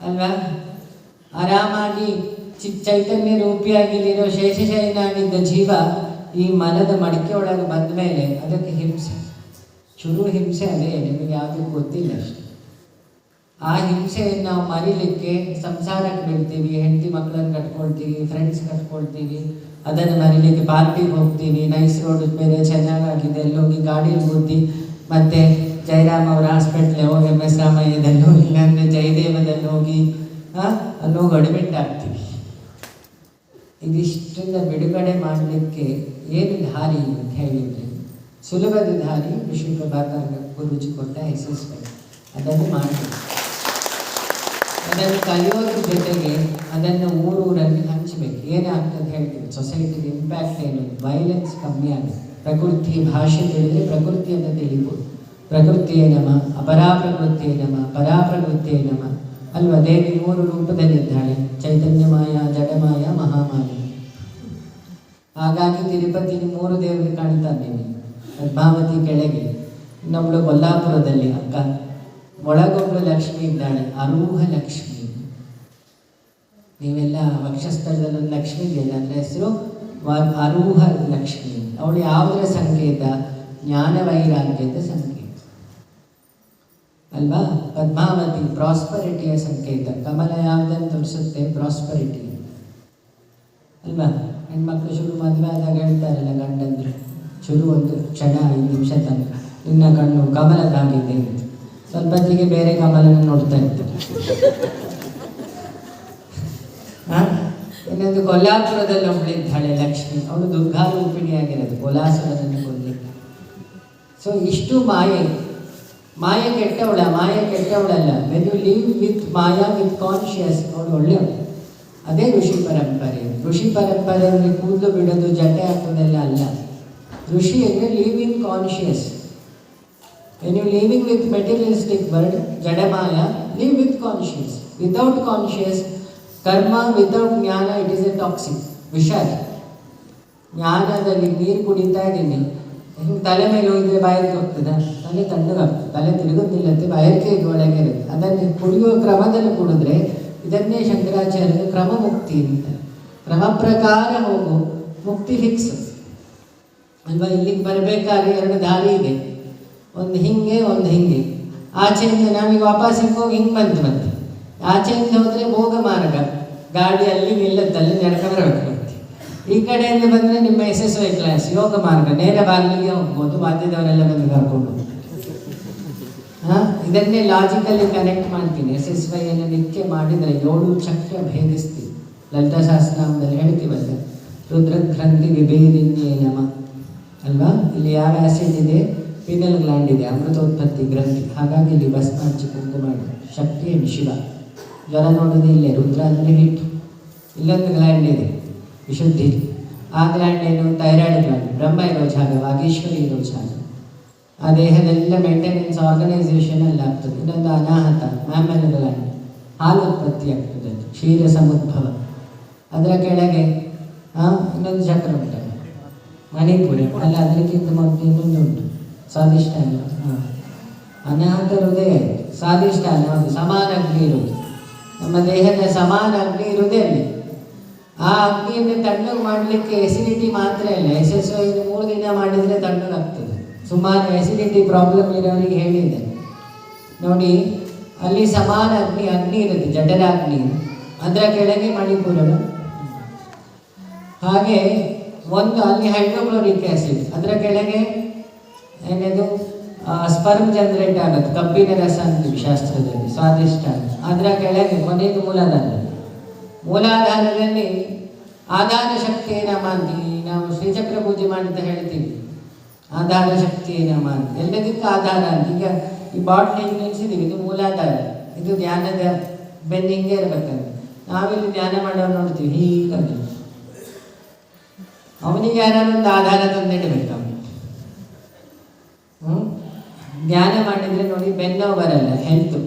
ಅಲ್ವಾ? ಆರಾಮಾಗಿ ಚೈತನ್ಯ ರೂಪಿಯಾಗಿಲ್ಲಿರೋ ಶೇಷಶಯನಾಗಿದ್ದ ಜೀವ ಈ ಮನದ ಮಡಿಕೆ ಒಳಗೆ ಬಂದ ಮೇಲೆ ಅದಕ್ಕೆ ಹಿಂಸೆ, ಶುರು ಹಿಂಸೆ. ಅದೇ ನಿಮಗೆ ಯಾವುದೂ ಗೊತ್ತಿಲ್ಲ ಅಷ್ಟೆ. ಆ ಹಿಂಸೆಯನ್ನು ನಾವು ಮರಿಲಿಕ್ಕೆ ಸಂಸಾರಕ್ಕೆ ಬೀಳ್ತೀವಿ, ಹೆಂಡತಿ ಮಕ್ಕಳನ್ನು ಕಟ್ಕೊಳ್ತೀವಿ, ಫ್ರೆಂಡ್ಸ್ ಕಟ್ಕೊಳ್ತೀವಿ. ಅದನ್ನು ಮರಿಲಿಕ್ಕೆ ಪಾರ್ಟಿಗೆ ಹೋಗ್ತೀವಿ, ನೈಸ್ ರೋಡ್ ಬೇರೆ ಚೆನ್ನಾಗಾಗಿದೆ, ಅಲ್ಲೋಗಿ ಗಾಡೀಲಿ ಬುದ್ಧಿ, ಮತ್ತು ಜಯರಾಮ್ ಅವರ ಹಾಸ್ಪಿಟ್ಲ್ ಹೋಗಿ MS ರಾಮಯ್ಯದಲ್ಲಿ ಹೋಗಿ, ಇಲ್ಲಾಂದರೆ ಜಯದೇವದಲ್ಲಿ ಹೋಗಿ ಅಲ್ಲೋಗಿ ಅಡ್ಮಿಟ್ ಆಗ್ತೀವಿ. ಇದಿಷ್ಟನ್ನ ಬಿಡುಗಡೆ ಮಾಡಲಿಕ್ಕೆ ಏನು ದಾರಿ ಅಂತ ಹೇಳಿದರೆ, ಸುಲಭದ ದಾರಿ ವಿಶ್ವಪ್ರಭಾಕರ್ ಗುರೂಜಿ ಕೊಟ್ಟ SS5. ಅದನ್ನು ಮಾಡಬೇಕು. ಅದನ್ನು ಕಲಿಯೋದ್ರ ಜೊತೆಗೆ ಅದನ್ನು ಊರೂರಲ್ಲಿ ಹಂಚಬೇಕು. ಏನಾಗ್ತದೆ ಹೇಳ್ತೀವಿ, ಸೊಸೈಟಿಗೆ ಇಂಪ್ಯಾಕ್ಟ್ ಏನು? ವೈಲೆನ್ಸ್ ಕಮ್ಮಿ ಆಗುತ್ತೆ. ಪ್ರಕೃತಿ ಭಾಷೆ ತಿಳಿದರೆ ಪ್ರಕೃತಿಯನ್ನು ತಿಳಿಬೋದು. ಪ್ರಕೃತಿಯೇ ನಮ, ಅಪರಾಪ್ರಕೃತಿಯೇ ನಮ, ಪರಾಪ್ರಕೃತಿಯೇ ನಮ ಅಲ್ವಾ? ದೇವಿ 3 ರೂಪದಲ್ಲಿದ್ದಾಳೆ, ಚೈತನ್ಯಮಾಯ, ಜಡಮಾಯ, ಮಹಾಮಾಯ. ಹಾಗಾಗಿ ತಿರುಪತಿ 3 ದೇವರು ಕಾಣ್ತಾರೆ ನಿಮಗೆ. ಪದ್ಮಾವತಿ ಕೆಳಗೆ, ಇನ್ನೊಬ್ಳು ಕೊಲ್ಲಾಪುರದಲ್ಲಿ ಅಕ್ಕ, ಒಳಗೊಬ್ಬಳು ಲಕ್ಷ್ಮಿ ಇದ್ದಾಳೆ, ಅರೂಹ ಲಕ್ಷ್ಮಿ. ನೀವೆಲ್ಲ ವಕ್ಷಸ್ಥಳದಲ್ಲಿ ಒಂದು ಲಕ್ಷ್ಮಿ ಇದೆಯಲ್ಲ, ಅದರ ಹೆಸರು ಅರೂಹ ಲಕ್ಷ್ಮಿ. ಅವಳು ಯಾವುದರ ಸಂಕೇತ? ಜ್ಞಾನ ವೈರಾಗ್ಯದ ಸಂಕೇತ ಅಲ್ವಾ? ಪದ್ಮಾವತಿ ಪ್ರಾಸ್ಪರಿಟಿಯ ಸಂಕೇತ. ಕಮಲ ಯಾವುದನ್ನು ತೋರಿಸುತ್ತೆ? ಪ್ರಾಸ್ಪರಿಟಿ ಅಲ್ವಾ? ಹೆಣ್ಮಕ್ಳು ಶುರು ಮದುವೆ ಆದಾಗ ಹೇಳ್ತಾರಲ್ಲ ಗಂಡಂದ್ರು, ಶುರು ಒಂದು ಕ್ಷಣ 5 ನಿಮಿಷ ತನಕ ನಿನ್ನ ಕಣ್ಣು ಕಮಲದಾಗಿದೆ ಅಂತ. ಸ್ವಲ್ಪ ಹೊತ್ತಿಗೆ ಬೇರೆ ಕಮಲನ ನೋಡ್ತಾ ಇರ್ತಾರೆ. ಇನ್ನೊಂದು ಕೊಲ್ಲಾಪುರದಲ್ಲಿ ಒಬ್ಬಳಿದ್ದಾಳೆ ಲಕ್ಷ್ಮಿ, ಅವಳು ದುರ್ಗಾ ರೂಪಿಣಿಯಾಗಿರೋದು, ಕೊಲಾಸುರನನ್ನು ಕೊಲ್ಲಿಕ್ಕೆ. ಸೊ ಇಷ್ಟು ಮಾಯೆ. ಮಾಯೆ ಕೆಟ್ಟವಳ, ಮಾಯೆ ಕೆಟ್ಟವಳಲ್ಲ. When you live with maya with conscious, ಅವಳು ಒಳ್ಳೆಯವಳು. ಅದೇ ಋಷಿ ಪರಂಪರೆ. ಋಷಿ ಪರಂಪರೆಯಲ್ಲಿ ಕೂದಲು ಬಿಡೋದು, ಜಟೆ ಹಾಕೋದೆಲ್ಲ ಅಲ್ಲ. ಋಷಿ ಅಂದರೆ live in conscious. When you living with materialistic world, Jadamaya, live with conscious. Without conscious, karma without jnana, it is a toxic, ವಿಷಾದ. ಜ್ಞಾನದಲ್ಲಿ ನೀರು ಕುಡಿತಾ ಇದ್ದೀನಿ, ಹಿಂಗೆ ತಲೆ ಮೇಲೆ ಹೋಗಿದ್ರೆ ಬಾಯಿಗೆ ಹೋಗ್ತದೆ, ತಲೆ ತಣ್ಣಗಾಗ್ತದೆ, ತಲೆ ತಿರುಗುತ್ತಿಲ್ಲತ್ತೆ, ಬಾಯಕ್ಕೆ ಒಳಗೆ ಇರುತ್ತೆ. ಅದನ್ನು ಕುಡಿಯುವ ಕ್ರಮದಲ್ಲಿ ಕುಡಿದ್ರೆ ಇದನ್ನೇ ಶಂಕರಾಚಾರ್ಯರು ಕ್ರಮ ಮುಕ್ತಿ ಅಂತ. ಕ್ರಮ ಪ್ರಕಾರ ಹೋಗು, ಮುಕ್ತಿ ಫಿಕ್ಸ್ ಅಲ್ವಾ. ಇಲ್ಲಿಗೆ ಬರಬೇಕಾದ್ರೆ 2 ದಾರಿ ಇದೆ, ಒಂದು ಹಿಂಗೆ ಒಂದು ಹಿಂಗೆ. ಆಚೆಯಿಂದ ನಾವೀಗ ವಾಪಸ್ಸಿಗೆ ಹೋಗಿ ಹಿಂಗೆ ಬಂತು. ಆಚೆಯಿಂದ ಹೋದರೆ ಭೋಗ ಮಾರ್ಗ, ಗಾಡಿ ಅಲ್ಲಿ ನಿಲ್ಲತ್ತಲ್ಲಿ ನಡ್ಕೊಂಡ್ಬರ್ಬೇಕು. ಈ ಕಡೆಯಿಂದ ಬಂದರೆ ನಿಮ್ಮ SSY ಕ್ಲಾಸ್ ಯೋಗ ಮಾರ್ಗ, ನೇರ ಬಾಗಿಲಿಗೆ ಹೋಗ್ಬೋದು, ಬಾಧ್ಯದವರೆಲ್ಲ ಬಂದು ಕರ್ಕೊಂಡು. ಇದನ್ನೇ ಲಾಜಿಕಲ್ಲಿ ಕನೆಕ್ಟ್ ಮಾಡ್ತೀನಿ. SSY ಅನ್ನು ನಿತ್ಯ ಮಾಡಿದರೆ 7 ಚಕ್ರ ಭೇದಿಸ್ತೀವಿ. ಲಲಿತಾ ಸಹಸ್ರನಾಮದಲ್ಲಿ ಹೇಳ್ತೀವಲ್ಲ, ರುದ್ರಗ್ರಂಥಿ ವಿಭೇದಿನ್ಯೇ ನಮ ಅಲ್ವಾ. ಇಲ್ಲಿ ಯಾವ ಆ್ಯಸಿಡ್ ಇದೆ? ಪೀನಲ್ ಗ್ಲ್ಯಾಂಡ್ ಇದೆ, ಅಮೃತೋತ್ಪತ್ತಿ ಗ್ರಂಥಿ. ಹಾಗಾಗಿ ಇಲ್ಲಿ ಭಸ್ಮ ಹಚ್ಚಿ ಕುಂಕುಮ ಮಾಡಿ. ಶಕ್ತಿ ಏನು ಶಿವ. ಜ್ವರ ನೋಡೋದು ಇಲ್ಲೇ, ರುದ್ರ ಅಂದರೆ ಹಿಟ್ಟು. ಇಲ್ಲೊಂದು ಗ್ಲ್ಯಾಂಡ್ ಇದೆ ವಿಶುದ್ಧಿ, ಆ ಗ್ಲ್ಯಾಂಡ್ ಏನು? Thyroid gland. ಬ್ರಹ್ಮ ಇರೋ ಜಾಗ, ವಾಗೀಶ್ವರಿ ಇರೋ ಜಾಗ. ಆ ದೇಹದೆಲ್ಲ ಮೇಂಟೆನೆನ್ಸ್ ಆರ್ಗನೈಸೇಷನ್ ಅಲ್ಲಿ ಆಗ್ತದೆ. ಇನ್ನೊಂದು ಅನಾಹತ, ಮ್ಯಾಮಲ್ ಗ್ಲ್ಯಾಂಡ್, ಹಾಲು ಉತ್ಪತ್ತಿ ಆಗ್ತದೆ, ಕ್ಷೀರ ಸಮುದ್ಭವ. ಅದರ ಕೆಳಗೆ ಇನ್ನೊಂದು ಚಕ್ರ ಉಂಟಲ್ಲ, ಮಣಿಪುರಿ ಅಲ್ಲ, ಅದಕ್ಕಿಂತ ಮೊದಲು ಇನ್ನೊಂದು ಉಂಟು, ಸ್ವಾದಿಷ್ಟಾನ. ಅನಾಹತ ಹೃದಯ, ಸ್ವಾದಿಷ್ಟಾನ, ಒಂದು ಸಮಾನ ಅಗ್ನಿ ಇರುವುದು. ನಮ್ಮ ದೇಹದ ಸಮಾನ ಅಗ್ನಿ ಇರುವುದೇ ಅಲ್ಲಿ. ಆ ಅಗ್ನಿಯನ್ನು ತಣ್ಣಗೆ ಮಾಡಲಿಕ್ಕೆ ಎಸಿಡಿಟಿ ಮಾತ್ರ ಇಲ್ಲ. SSY 3 ದಿನ ಮಾಡಿದರೆ ತಣ್ಣಗಾಗ್ತದೆ. ಸುಮಾರು ಎಸಿಡಿಟಿ ಪ್ರಾಬ್ಲಮ್ ಇರೋರಿಗೆ ಹೇಳಿದೆ ನೋಡಿ, ಅಲ್ಲಿ ಸಮಾನ ಅಗ್ನಿ ಇರುತ್ತೆ, ಜಠರಾಗ್ನಿ. ಅದರ ಕೆಳಗೆ ಮಣಿಪುರಗಳು. ಹಾಗೆ ಒಂದು ಅಲ್ಲಿ ಹೈಡ್ರೋಕ್ಲೋರಿಕ್ ಆ್ಯಸಿಡ್, ಅದರ ಕೆಳಗೆ ಏನದು ಸ್ಪರ್ಮ್ ಜನರೇಟ್ ಆಗುತ್ತೆ, ಕಬ್ಬಿನ ರಸ ಅಂತೀವಿ ಶಾಸ್ತ್ರದಲ್ಲಿ, ಸ್ವಾದಿಷ್ಟ. ಅದರ ಕೆಳಗೆ ಕೊನೆಗೆ ಮೂಲಾಧಾರದಲ್ಲಿ ಆಧಾರ ಶಕ್ತಿ ನಮ ಅಂತೀವಿ ನಾವು. ಶ್ರೀಚಕ್ರ ಪೂಜೆ ಮಾಡಿದ ಹೇಳ್ತೀವಿ, ಆಧಾರ ಶಕ್ತಿ ನಮ ಅಂತ. ಎಲ್ಲದಕ್ಕೂ ಆಧಾರ ಅಂತ. ಈಗ ಈ ಬಾಟ್ಲಿ ನಿಲ್ಲಿಸಿದ್ದೀವಿ, ಇದು ಮೂಲಾಧಾರ, ಇದು ಧ್ಯಾನದ ಬೆನ್ನು ಹಿಂಗೆ ಇರ್ಬೇಕಂತ. ನಾವಿಲ್ಲಿ ಧ್ಯಾನ ಮಾಡೋರು ನೋಡ್ತೀವಿ ಹೀಗಾಗಿ. ಅವನಿಗೆ ಯಾರು ಒಂದು ಆಧಾರ ತಂದಿಡಬೇಕು. ಧ್ಯಾನ ಮಾಡಿದರೆ ನೋಡಿ ಬೆನ್ನೋ ಬರಲ್ಲ, ಹೆಲ್ತು.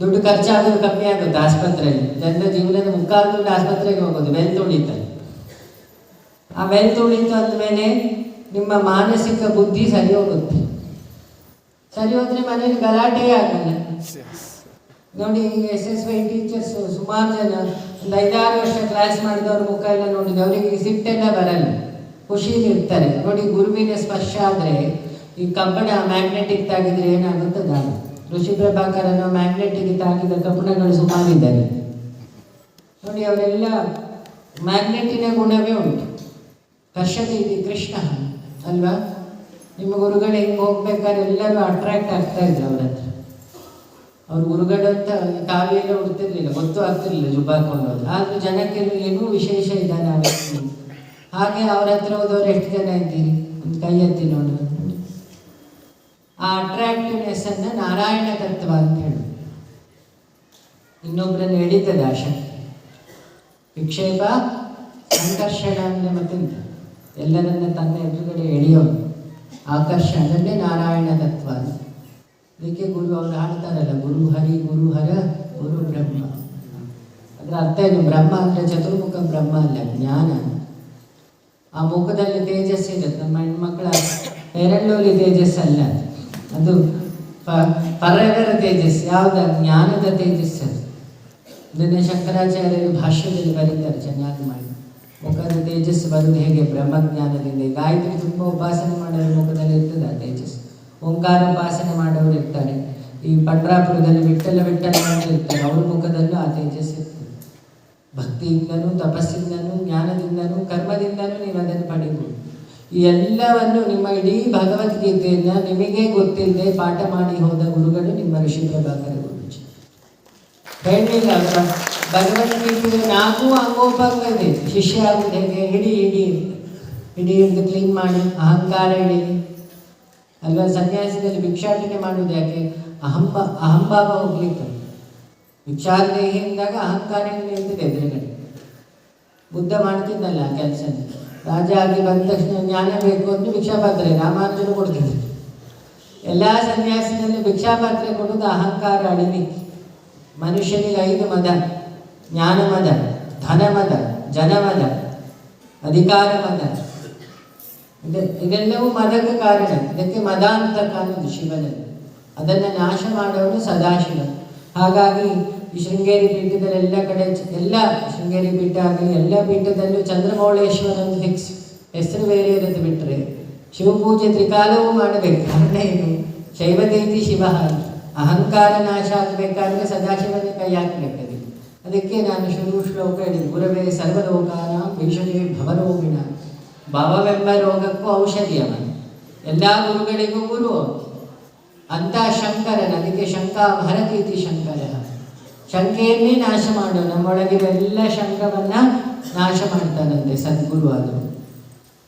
ದುಡ್ಡು ಖರ್ಚಾಗೋದು ಕಮ್ಮಿ ಆಗುತ್ತೆ ಆಸ್ಪತ್ರೆಯಲ್ಲಿ. ಜನರ ಜೀವನದ ಮುಕ್ಕಾಲು ದುಡ್ಡು ಆಸ್ಪತ್ರೆಗೆ ಹೋಗೋದು ವೆಲ್ತ್ ಉಳಿತಲ್ಲ. ಆ ವೆಲ್ತ್ ಉಳಿತು ಅಂದಮೇಲೆ ನಿಮ್ಮ ಮಾನಸಿಕ ಬುದ್ಧಿ ಸರಿ ಹೋಗುತ್ತೆ. ಸರಿ ಹೋದ್ರೆ ಮನೇಲಿ ಗಲಾಟೆ ಆಗಲ್ಲ. ನೋಡಿ ಈಗ SSY ಟೀಚರ್ಸ್ ಸುಮಾರು ಜನ ಒಂದು 5-6 ವರ್ಷ ಕ್ಲಾಸ್ ಮಾಡಿದವ್ರ ಮುಖ ಎಲ್ಲ ನೋಡಿದ್ರೆ ಅವರಿಗೆ ಸಿಟ್ಟೆಲ್ಲ ಬರಲ್ಲ, ಖುಷಿಲಿ ಇರ್ತಾರೆ. ನೋಡಿ ಗುರುವಿನ ಸ್ಪರ್ಶ ಆದರೆ, ಈ ಕಬ್ಬಣ ಮ್ಯಾಗ್ನೆಟಿಕ್ ತಾಗಿದ್ರೆ ಏನಾಗುತ್ತದ? ಋಷಿ ಪ್ರಭಾಕರನ ಮ್ಯಾಗ್ನೆಟಿಕ್ ತಾಗಿದ ಕಬ್ಬಣಗಳು ಸುಮಾರಿದ್ದಾರೆ ನೋಡಿ, ಅವರೆಲ್ಲ ಮ್ಯಾಗ್ನೆಟಿನ ಗುಣವೇ ಉಂಟು. ಕರ್ಷತಿ ಕೃಷ್ಣ ಅಲ್ವಾ. ನಿಮ್ಮ ಗುರುಗಳು ಹೆಂಗೆ ಹೋಗ್ಬೇಕಾದ್ರೆ ಎಲ್ಲರೂ ಅಟ್ರಾಕ್ಟ್ ಆಗ್ತಾ ಇದ್ರು ಅವ್ರ ಹತ್ರ. ಅವ್ರ ಗುರುಗಳು ಅಂತ ಕಾವಿಯೆಲ್ಲ ಉಡ್ತಿರ್ಲಿಲ್ಲ, ಗೊತ್ತೂ ಆಗ್ತಿರ್ಲಿಲ್ಲ ಜುಬ್ಬ ಹಾಕೊಂಡು. ಆದರೂ ಜನಕ್ಕೆ ಏನೂ ವಿಶೇಷ ಇದ್ದಾನೆ ಆ ವ್ಯಕ್ತಿ. ಹಾಗೆ ಅವ್ರ ಹತ್ರ ಹೋದವ್ರು ಎಷ್ಟು ಜನ ಇದ್ದೀರಿ? ಒಂದು ಕೈ ಎತ್ತಿ ನೋಡಿ. ಆ ಅಟ್ರಾಕ್ಟಿವ್ನೆಸ್ ಅನ್ನು ನಾರಾಯಣ ತತ್ವ ಅಂತ ಹೇಳಿ ಇನ್ನೊಬ್ಬರನ್ನು ಎಳಿತದೆ ಆ ಶಕ್ತಿ. ವಿಕ್ಷೇಪ ಸಂಕರ್ಷಣ ಅಂದರೆ ಮತ್ತೆಂತ? ಎಲ್ಲರನ್ನ ತನ್ನ ಎದುರುಗಡೆ ಎಳೆಯೋದು, ಆಕರ್ಷಣೆ, ಅದನ್ನೇ ನಾರಾಯಣ ತತ್ವ. ಅದಕ್ಕೆ ಗುರು ಅವರು ಹಾಡ್ತಾರಲ್ಲ, ಗುರು ಹರಿ ಗುರು ಹರ ಗುರು ಬ್ರಹ್ಮ. ಅದರ ಅರ್ಥ ಏನು? ಬ್ರಹ್ಮ ಅಂದರೆ ಚತುರ್ಮುಖ ಬ್ರಹ್ಮ ಅಲ್ಲ, ಜ್ಞಾನ. ಆ ಮುಖದಲ್ಲಿ ತೇಜಸ್ಸಿರುತ್ತೆ. ನಮ್ಮ ಹೆಣ್ಮಕ್ಳ ಎರಡಲ್ಲಿ ತೇಜಸ್ಸಲ್ಲ, ಅದು ಪರವರ ತೇಜಸ್. ಯಾವ್ದು? ಜ್ಞಾನದ ತೇಜಸ್ಸು. ಇದನ್ನೇ ಶಂಕರಾಚಾರ್ಯರು ಭಾಷ್ಯದಲ್ಲಿ ಬರೀತಾರೆ ಚೆನ್ನಾಗಿ ಮಾಡಿ. ಮುಖದ ತೇಜಸ್ಸು ಬರುವುದು ಹೇಗೆ? ಬ್ರಹ್ಮಜ್ಞಾನದಿಂದ. ಗಾಯತ್ರಿ ತುಂಬ ಉಪಾಸನೆ ಮಾಡೋರ ಮುಖದಲ್ಲಿ ಇರ್ತದೆ ಆ ತೇಜಸ್ಸು. ಓಂಕಾರ ಉಪಾಸನೆ ಮಾಡೋರು ಇರ್ತಾರೆ. ಈ ಪಂಡ್ರಾಪುರದಲ್ಲಿ ವಿಠ್ಠಲ ಇರ್ತಾರೆ, ಅವ್ರ ಮುಖದಲ್ಲೂ ಆ ತೇಜಸ್ಸು ಇರ್ತದೆ. ಭಕ್ತಿಯಿಂದನೂ, ತಪಸ್ಸಿಂದನೂ, ಜ್ಞಾನದಿಂದನೂ, ಕರ್ಮದಿಂದನೂ ನೀವು ಅದನ್ನು ಪಡಿಬೋದು. ಈ ಎಲ್ಲವನ್ನು ನಿಮ್ಮ ಇಡೀ ಭಗವದ್ಗೀತೆಯನ್ನು ನಿಮಗೆ ಗೊತ್ತಿಲ್ಲದೆ ಪಾಠ ಮಾಡಿ ಹೋದ ಗುರುಗಳು ನಿಮ್ಮ ಋಷಿ ಪ್ರಭಾಕರ ಗುರುಜಿ. ಹೇಳಲಿಲ್ಲ ಭಗವದ್ಗೀತೆ 4 ಅಂಗೋಪಾಂಗ ಇದೆ. ಶಿಷ್ಯ ಆಗುವುದು ಹೇಗೆ? ಹಿಡಿ ಹಿಡಿದು ಕ್ಲೀನ್ ಮಾಡಿ, ಅಹಂಕಾರ ಹಿಡೀರಿ ಅಲ್ವಾ. ಸನ್ಯಾಸದಲ್ಲಿ ಭಿಕ್ಷಾಟನೆ ಮಾಡುವುದು ಯಾಕೆ? ಅಹಂಭಾವ ಹೋಗ್ಲಿಕ್ಕೆ. ಭಿಕ್ಷಾದೇಹಿ ಎಂದಾಗ ಅಹಂಕಾರ ನಿಲ್ತಿದೆ ಎದುರುಗಡೆ. ಬುದ್ಧ ಮಾಡ್ತಿದ್ದಲ್ಲ ಆ ಕೆಲಸ. ರಾಜ ಆಗಿ ಬಂದ ತಕ್ಷಣ ಜ್ಞಾನ ಬೇಕು ಅಂತ ಭಿಕ್ಷಾಪಾತ್ರೆ ರಾಮಾನುಜರು ಕೊಡ್ತಿದ್ರು. ಎಲ್ಲ ಸನ್ಯಾಸಿನಲ್ಲಿ ಭಿಕ್ಷಾಪಾತ್ರೆ ಕೊಡೋದು ಅಹಂಕಾರ ಅಡಿಲಿಕ್ಕೆ. ಮನುಷ್ಯನಿಗೆ 5 ಮದ: ಜ್ಞಾನ ಮದ, ಧನ ಮದ, ಜನಮದ, ಅಧಿಕಾರ ಮದ. ಇದೆಲ್ಲವೂ ಮದಕ್ಕೆ ಕಾರಣ. ಇದಕ್ಕೆ ಮದ ಅಂತ ಕಾಣುವುದು ಶಿವನಲ್ಲಿ. ಅದನ್ನು ನಾಶ ಮಾಡೋನು ಸದಾಶಿವ. ಹಾಗಾಗಿ ಈ ಶೃಂಗೇರಿ ಪೀಠದಲ್ಲಿ ಎಲ್ಲ ಕಡೆ ಎಲ್ಲ ಶೃಂಗೇರಿ ಪೀಠ ಆಗಲಿ ಎಲ್ಲ ಪೀಠದಲ್ಲೂ ಚಂದ್ರಮೌಳೇಶ್ವರ ಅಂತ ಫಿಕ್ಸ್, ಹೆಸರು ಬೇರೆ ಇರುತ್ತೆ. ಬಿಟ್ಟರೆ ಶಿವಪೂಜೆ ತ್ರಿಕಾಲವೂ ಮಾಡಬೇಕು. ಕಾರಣ ಏನು? ಶೈವದೇತಿ ಶಿವ, ಅಹಂಕಾರ ನಾಶ ಆಗಬೇಕಾದ್ರೆ ಸದಾಶಿವನೇ ಕೈ ಹಾಕಬೇಕು. ಅದಕ್ಕೆ ನಾನು ಶ್ಲೋಕ ಹೇಳಿದೆ, ಗುರವೇ ಸರ್ವರೋಗಾನ ಭೀಷಣೇ ಭವರೋಗಿಣ. ಭವವೆಂಬ ರೋಗಕ್ಕೂ ಔಷಧಿ ಅವ, ಎಲ್ಲ ಗುರುಗಳಿಗೂ ಗುರು ಅಂತ ಶಂಕರನ. ಅದಕ್ಕೆ ಶಂಕಾಭರತೀತಿ ಶಂಕರ, ಶಂಕೆಯನ್ನೇ ನಾಶ ಮಾಡು. ನಮ್ಮೊಳಗಿರೆಲ್ಲ ಶಂಕವನ್ನ ನಾಶ ಮಾಡ್ತಾನಂತೆ ಸದ್ಗುರು ಅದು.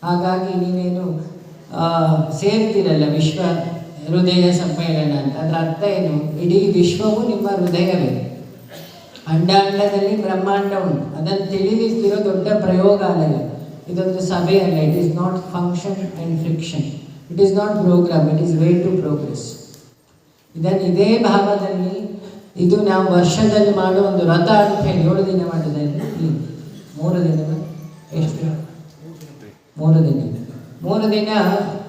ಹಾಗಾಗಿ ನೀವೇನು ಸೇರ್ತಿರಲ್ಲ ವಿಶ್ವ ಹೃದಯ ಸಮ್ಮೇಳನ ಅಂತ, ಅದರ ಅರ್ಥ ಏನು? ಇಡೀ ವಿಶ್ವವು ನಿಮ್ಮ ಹೃದಯವೇ. ಅಂಡಾಂಡದಲ್ಲಿ ಬ್ರಹ್ಮಾಂಡ ಉಂಟು, ಅದನ್ನು ತಿಳಿಲಿಕ್ಕಿರೋ ದೊಡ್ಡ ಪ್ರಯೋಗಾಲಯ. ಇದೊಂದು ಸಭೆ ಅಲ್ಲ. It is not function and friction, it is not program, it is way to progress. ಇದೇ ಭಾವದಲ್ಲಿ ಇದು ನಾವು ವರ್ಷದಲ್ಲಿ ಮಾಡುವ ಒಂದು ವ್ರತ ಅಂತ ಹೇಳಿ 7 ದಿನ ಮಾಡಿದಲ್ಲಿ 3 ದಿನ ಎಷ್ಟು 3 ದಿನ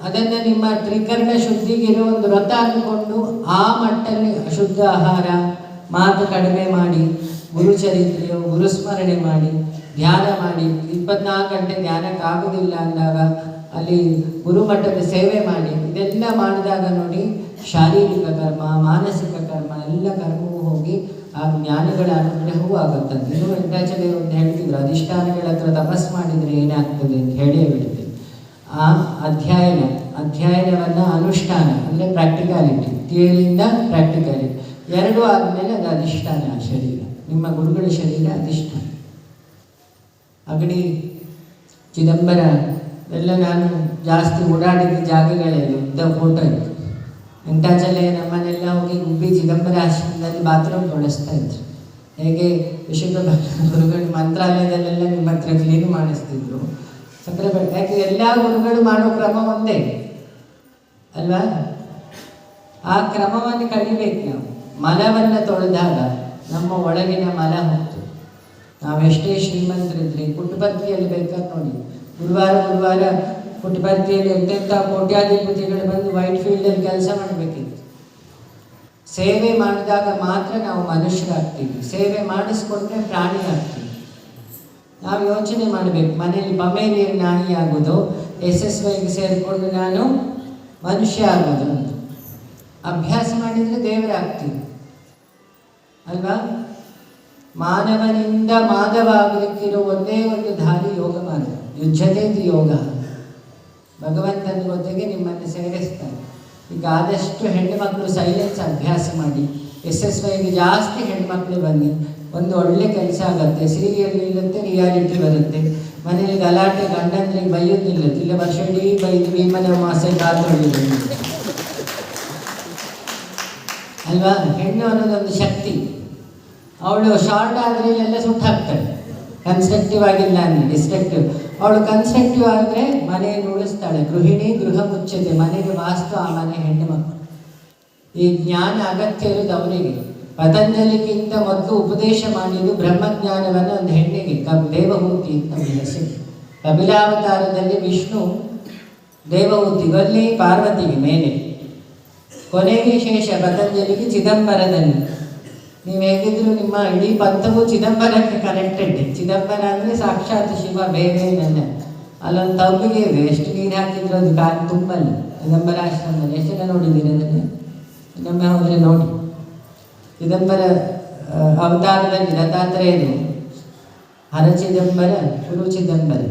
ಅದನ್ನು ನಿಮ್ಮ ತ್ರಿಕರಣ ಶುದ್ಧಿಗಿರೋ ಒಂದು ವ್ರತ ಅಂದ್ಕೊಂಡು ಆ ಮಟ್ಟಲ್ಲಿ ಅಶುದ್ಧ ಆಹಾರ, ಮಾತು ಕಡಿಮೆ ಮಾಡಿ, ಗುರುಚರಿತ್ರೆಯೋ ಗುರುಸ್ಮರಣೆ ಮಾಡಿ, ಧ್ಯಾನ ಮಾಡಿ. 24 ಗಂಟೆ ಧ್ಯಾನಕ್ಕಾಗೋದಿಲ್ಲ ಅಂದಾಗ ಅಲ್ಲಿ ಗುರುಮಠದ ಸೇವೆ ಮಾಡಿ. ಇದೆಲ್ಲ ಮಾಡಿದಾಗ ನೋಡಿ, ಶಾರೀರಿಕ ಕರ್ಮ, ಮಾನಸಿಕ ಕರ್ಮ ಎಲ್ಲ ಕರ್ಮವೂ ಹೋಗಿ ಆ ಜ್ಞಾನಿಗಳ ಅನುಗ್ರಹವೂ ಆಗುತ್ತಂತೆ. ಇನ್ನು ವೆಂಕಟಾಚಲ ಒಂದು ಹೇಳ್ತಿದ್ರು, ಅಧಿಷ್ಠಾನಗಳ ಹತ್ರ ತಪಸ್ ಮಾಡಿದರೆ ಏನಾಗ್ತದೆ ಅಂತ ಹೇಳೇ ಬಿಡ್ತೀವಿ. ಆ ಅಧ್ಯಯನವನ್ನು ಅನುಷ್ಠಾನ ಅಂದರೆ ಪ್ರಾಕ್ಟಿಕಾಲಿಟಿ, ಥಿಯರಿಯಿಂದ ಪ್ರಾಕ್ಟಿಕಾಲಿಟಿ ಎರಡೂ ಆದಮೇಲೆ ಅದು ಅಧಿಷ್ಠಾನ. ಶರೀರ, ನಿಮ್ಮ ಗುರುಗಳ ಶರೀರ ಅಧಿಷ್ಠಾನ. ಅಗಡಿ ಚಿದಂಬರ ಎಲ್ಲ ನಾನು ಜಾಸ್ತಿ ಓಡಾಡಿದ ಜಾಗಗಳಲ್ಲಿ ಉದ್ದ ಫೋಟೋ ಇತ್ತು. ವೆಂಕಟಾಚಲ ನಮ್ಮನ್ನೆಲ್ಲ ಹೋಗಿ ಗುಬ್ಬಿ ಚಿದಂಬರ ಆಶ್ರಮದಲ್ಲಿ ಬಾತ್ರೂಮ್ ತೊಳಸ್ತಾ ಇದ್ರು. ಹೇಗೆ ವಿಶುದ್ಧ ಗುರುಗಳು ಮಂತ್ರಾಲಯದಲ್ಲೆಲ್ಲ ನಿಮ್ಮ ಹತ್ರ ಕ್ಲೀನ್ ಮಾಡಿಸ್ತಿದ್ರು. ಚಕ್ರಬೆಟ್ಟ, ಯಾಕೆ ಎಲ್ಲ ಗುರುಗಳು ಮಾಡೋ ಕ್ರಮ ಒಂದೇ ಅಲ್ವಾ? ಆ ಕ್ರಮವನ್ನು ಕಲಿಬೇಕು ನಾವು. ಮಲವನ್ನು ತೊಳೆದಾಗ ನಮ್ಮ ಒಳಗಿನ ಮಲ ಹೊತ್ತು ನಾವೆಷ್ಟೇ ಶ್ರೀಮಂತರಿದ್ರಿ, ಪುಟ್ಟಪರ್ತಿಯಲ್ಲಿ ಬೇಕಾದ್ರೆ ನೋಡಿ, ಗುರುವಾರ ಪುಟ್ಟಪರ್ತಿಯಲ್ಲಿ ಎಂತೆಂಥ ಕೋಟ್ಯಾಧಿಪತಿಗಳು ಬಂದು ವೈಟ್ ಫೀಲ್ಡಲ್ಲಿ ಕೆಲಸ ಮಾಡಬೇಕಿತ್ತು. ಸೇವೆ ಮಾಡಿದಾಗ ಮಾತ್ರ ನಾವು ಮನುಷ್ಯರಾಗ್ತೀವಿ. ಸೇವೆ ಮಾಡಿಸ್ಕೊಂಡ್ರೆ ಪ್ರಾಣಿ ಆಗ್ತೀವಿ. ನಾವು ಯೋಚನೆ ಮಾಡಬೇಕು, ಮನೆಯಲ್ಲಿ ಪಮೇಲಿಯರ್ ನಾಯಿ ಆಗೋದು, SSYಗೆ ಸೇರಿಕೊಂಡು ನಾನು ಮನುಷ್ಯ ಆಗೋದು ಅಂತ ಅಭ್ಯಾಸ ಮಾಡಿದರೆ ದೇವರಾಗ್ತೀವಿ ಅಲ್ವಾ? ಮಾನವನಿಂದ ಮಾಧವ ಆಗಲಿಕ್ಕಿರೋ ಒಂದೇ ಒಂದು ದಾರಿ ಯೋಗ ಮಾರ್ಗ. ಯುಜ್ಯತೆ ಯೋಗ. ಭಗವಂತನ ಜೊತೆಗೆ ನಿಮ್ಮನ್ನು ಸೇರಿಸ್ತಾರೆ. ಈಗ ಆದಷ್ಟು ಹೆಣ್ಣುಮಕ್ಕಳು ಸೈಲೆನ್ಸ್ ಅಭ್ಯಾಸ ಮಾಡಿ. SSYಗೆ ಜಾಸ್ತಿ ಹೆಣ್ಮಕ್ಳು ಬನ್ನಿ, ಒಂದು ಒಳ್ಳೆ ಕೆಲಸ ಆಗುತ್ತೆ. ಸೀರಿಯಲ್ ಇರುತ್ತೆ, ರಿಯಾಲಿಟಿ ಬರುತ್ತೆ. ಮನೇಲಿ ಗಲಾಟೆ, ಗಂಡಂದ್ರಿಗೆ ಬೈಯೋದಿಲ್ಲ. ಇಲ್ಲ ವರ್ಷ ಇಡೀ ಬೈದು ಭೀಮನ ಮಾಸೆ ಕಾಲ್ಕೊಳ್ಳಿಲ್ಲ ಅಲ್ವಾ? ಹೆಣ್ಣು ಅನ್ನೋದೊಂದು ಶಕ್ತಿ. ಅವಳು ಶಾರ್ಟ್ ಆದರೆ ಇಲ್ಲೆಲ್ಲ ಸುಟ್ಟು ಹಾಕ್ತಾಳೆ. ಕನ್ಸ್ಟ್ರಕ್ಟಿವ್ ಆಗಿಲ್ಲ ಅಂದರೆ ಡಿಸ್ಟ್ರಕ್ಟಿವ್. ಅವಳು ಕನ್ಸ್ಟ್ರಕ್ಟಿವ್ ಆದರೆ ಮನೆಯನ್ನು ಉಳಿಸ್ತಾಳೆ. ಗೃಹಿಣಿ ಗೃಹ ಮುಚ್ಚತೆ, ಮನೆಗೆ ವಾಸ್ತು ಆ ಮನೆ ಹೆಣ್ಣು ಮಕ್ಕಳು. ಈ ಜ್ಞಾನ ಅಗತ್ಯ ಇರೋದು ಅವರಿಗೆ. ಪತಂಜಲಿಗಿಂತ ಮೊದಲು ಉಪದೇಶ ಮಾಡಿದ್ದು ಬ್ರಹ್ಮಜ್ಞಾನವನ್ನು ಒಂದು ಹೆಣ್ಣಿಗೆ, ದೇವಹೂತಿ ಅಂತ ಹೆಸರು. ಕಪಿಲಾವತಾರದಲ್ಲಿ ವಿಷ್ಣು ದೇವಹೂತಿಗಲ್ಲಿ, ಪಾರ್ವತಿಗೆ ಮೇಲೆ, ಕೊನೆಗೆ ಶೇಷ ಪತಂಜಲಿಗೆ ಚಿದಂಬರದಲ್ಲಿ. ನೀವು ಹೇಗಿದ್ರು ನಿಮ್ಮ ಇಡೀ ಪಂಥವು ಚಿದಂಬರಕ್ಕೆ ಕನೆಕ್ಟೆಡ್. ಚಿದಂಬರ ಅಂದರೆ ಸಾಕ್ಷಾತ್ ಶಿವ, ಬೇರೆ ನನ್ನ. ಅಲ್ಲೊಂದು ತಬ್ಬಿಗೆ ಇದೆ, ಎಷ್ಟು ನೀರು ಹಾಕಿದ್ರು ಅದು ಕಾಲು ತುಂಬಲ್ಲ. ಚಿದಂಬರಾಶ್ರಮದಲ್ಲಿ ಎಷ್ಟು ಜನ ನೋಡಿದ್ದೀರಿ ಅದನ್ನು? ಇನ್ನೊಮ್ಮೆ ಹೋದರೆ ನೋಡಿ. ಚಿದಂಬರ ಅವತಾರದಲ್ಲಿ ದತ್ತಾತ್ರೇಯನು ಹರ ಚಿದಂಬರ, ಗುರು ಚಿದಂಬರ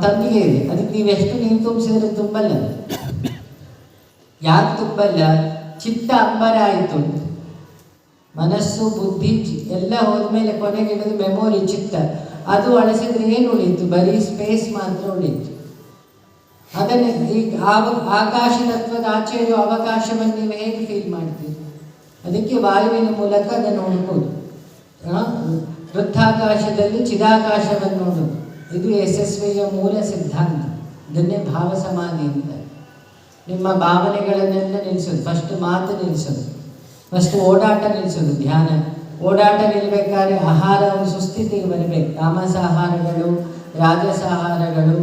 ತಬ್ಬಿಗೆ ಇದೆ. ಅದಕ್ಕೆ ನೀವು ಎಷ್ಟು ನೀರು ತುಂಬಿಸಿದ್ರೆ ತುಂಬಲ್ಲ. ಯಾಕೆ ತುಂಬಲ್ಲ? ಚಿತ್ತ ಅಂಬರ ಆಯಿತು. ಮನಸ್ಸು ಬುದ್ಧಿ ಎಲ್ಲ ಹೋದ್ಮೇಲೆ ಕೊನೆಗಿಡೋದು ಮೆಮೊರಿ, ಚಿತ್ತ. ಅದು ಅಳಿಸಿದ್ರೆ ಏನು ಉಳಿತು? ಬರೀ ಸ್ಪೇಸ್ ಮಾತ್ರ ಉಳಿತು. ಅದನ್ನು ಈಗ ಆಕಾಶ ತತ್ವದ ಆಚೆ ಇರೋ ಅವಕಾಶವನ್ನು ನೀವು ಹೇಗೆ ಫೀಲ್ ಮಾಡ್ತೀರಿ? ಅದಕ್ಕೆ ವಾಯುವಿನ ಮೂಲಕ ಅದನ್ನು ಹುಡುಕೋದು. ವೃತ್ತಾಕಾಶದಲ್ಲಿ ಚಿದಾಕಾಶವನ್ನು ನೋಡೋದು. ಇದು SSYಯ ಮೂಲ ಸಿದ್ಧಾಂತ. ಇದನ್ನೇ ಭಾವ ಸಮಾಧಿ ಅಂತ. ನಿಮ್ಮ ಭಾವನೆಗಳನ್ನೆಲ್ಲ ನಿಲ್ಲಿಸೋದು. ಫಸ್ಟ್ ಮಾತು ನಿಲ್ಲಿಸೋದು, ಫಸ್ಟ್ ಓಡಾಟ ನಿಲ್ಲಿಸೋದು, ಧ್ಯಾನ. ಓಡಾಟ ನಿಲ್ಲಬೇಕಾದ್ರೆ ಆಹಾರ ಒಂದು ಸುಸ್ಥಿತಿಗೆ ಬರಬೇಕು. ತಾಮಸ ಆಹಾರಗಳು, ರಾಜಸ ಆಹಾರಗಳು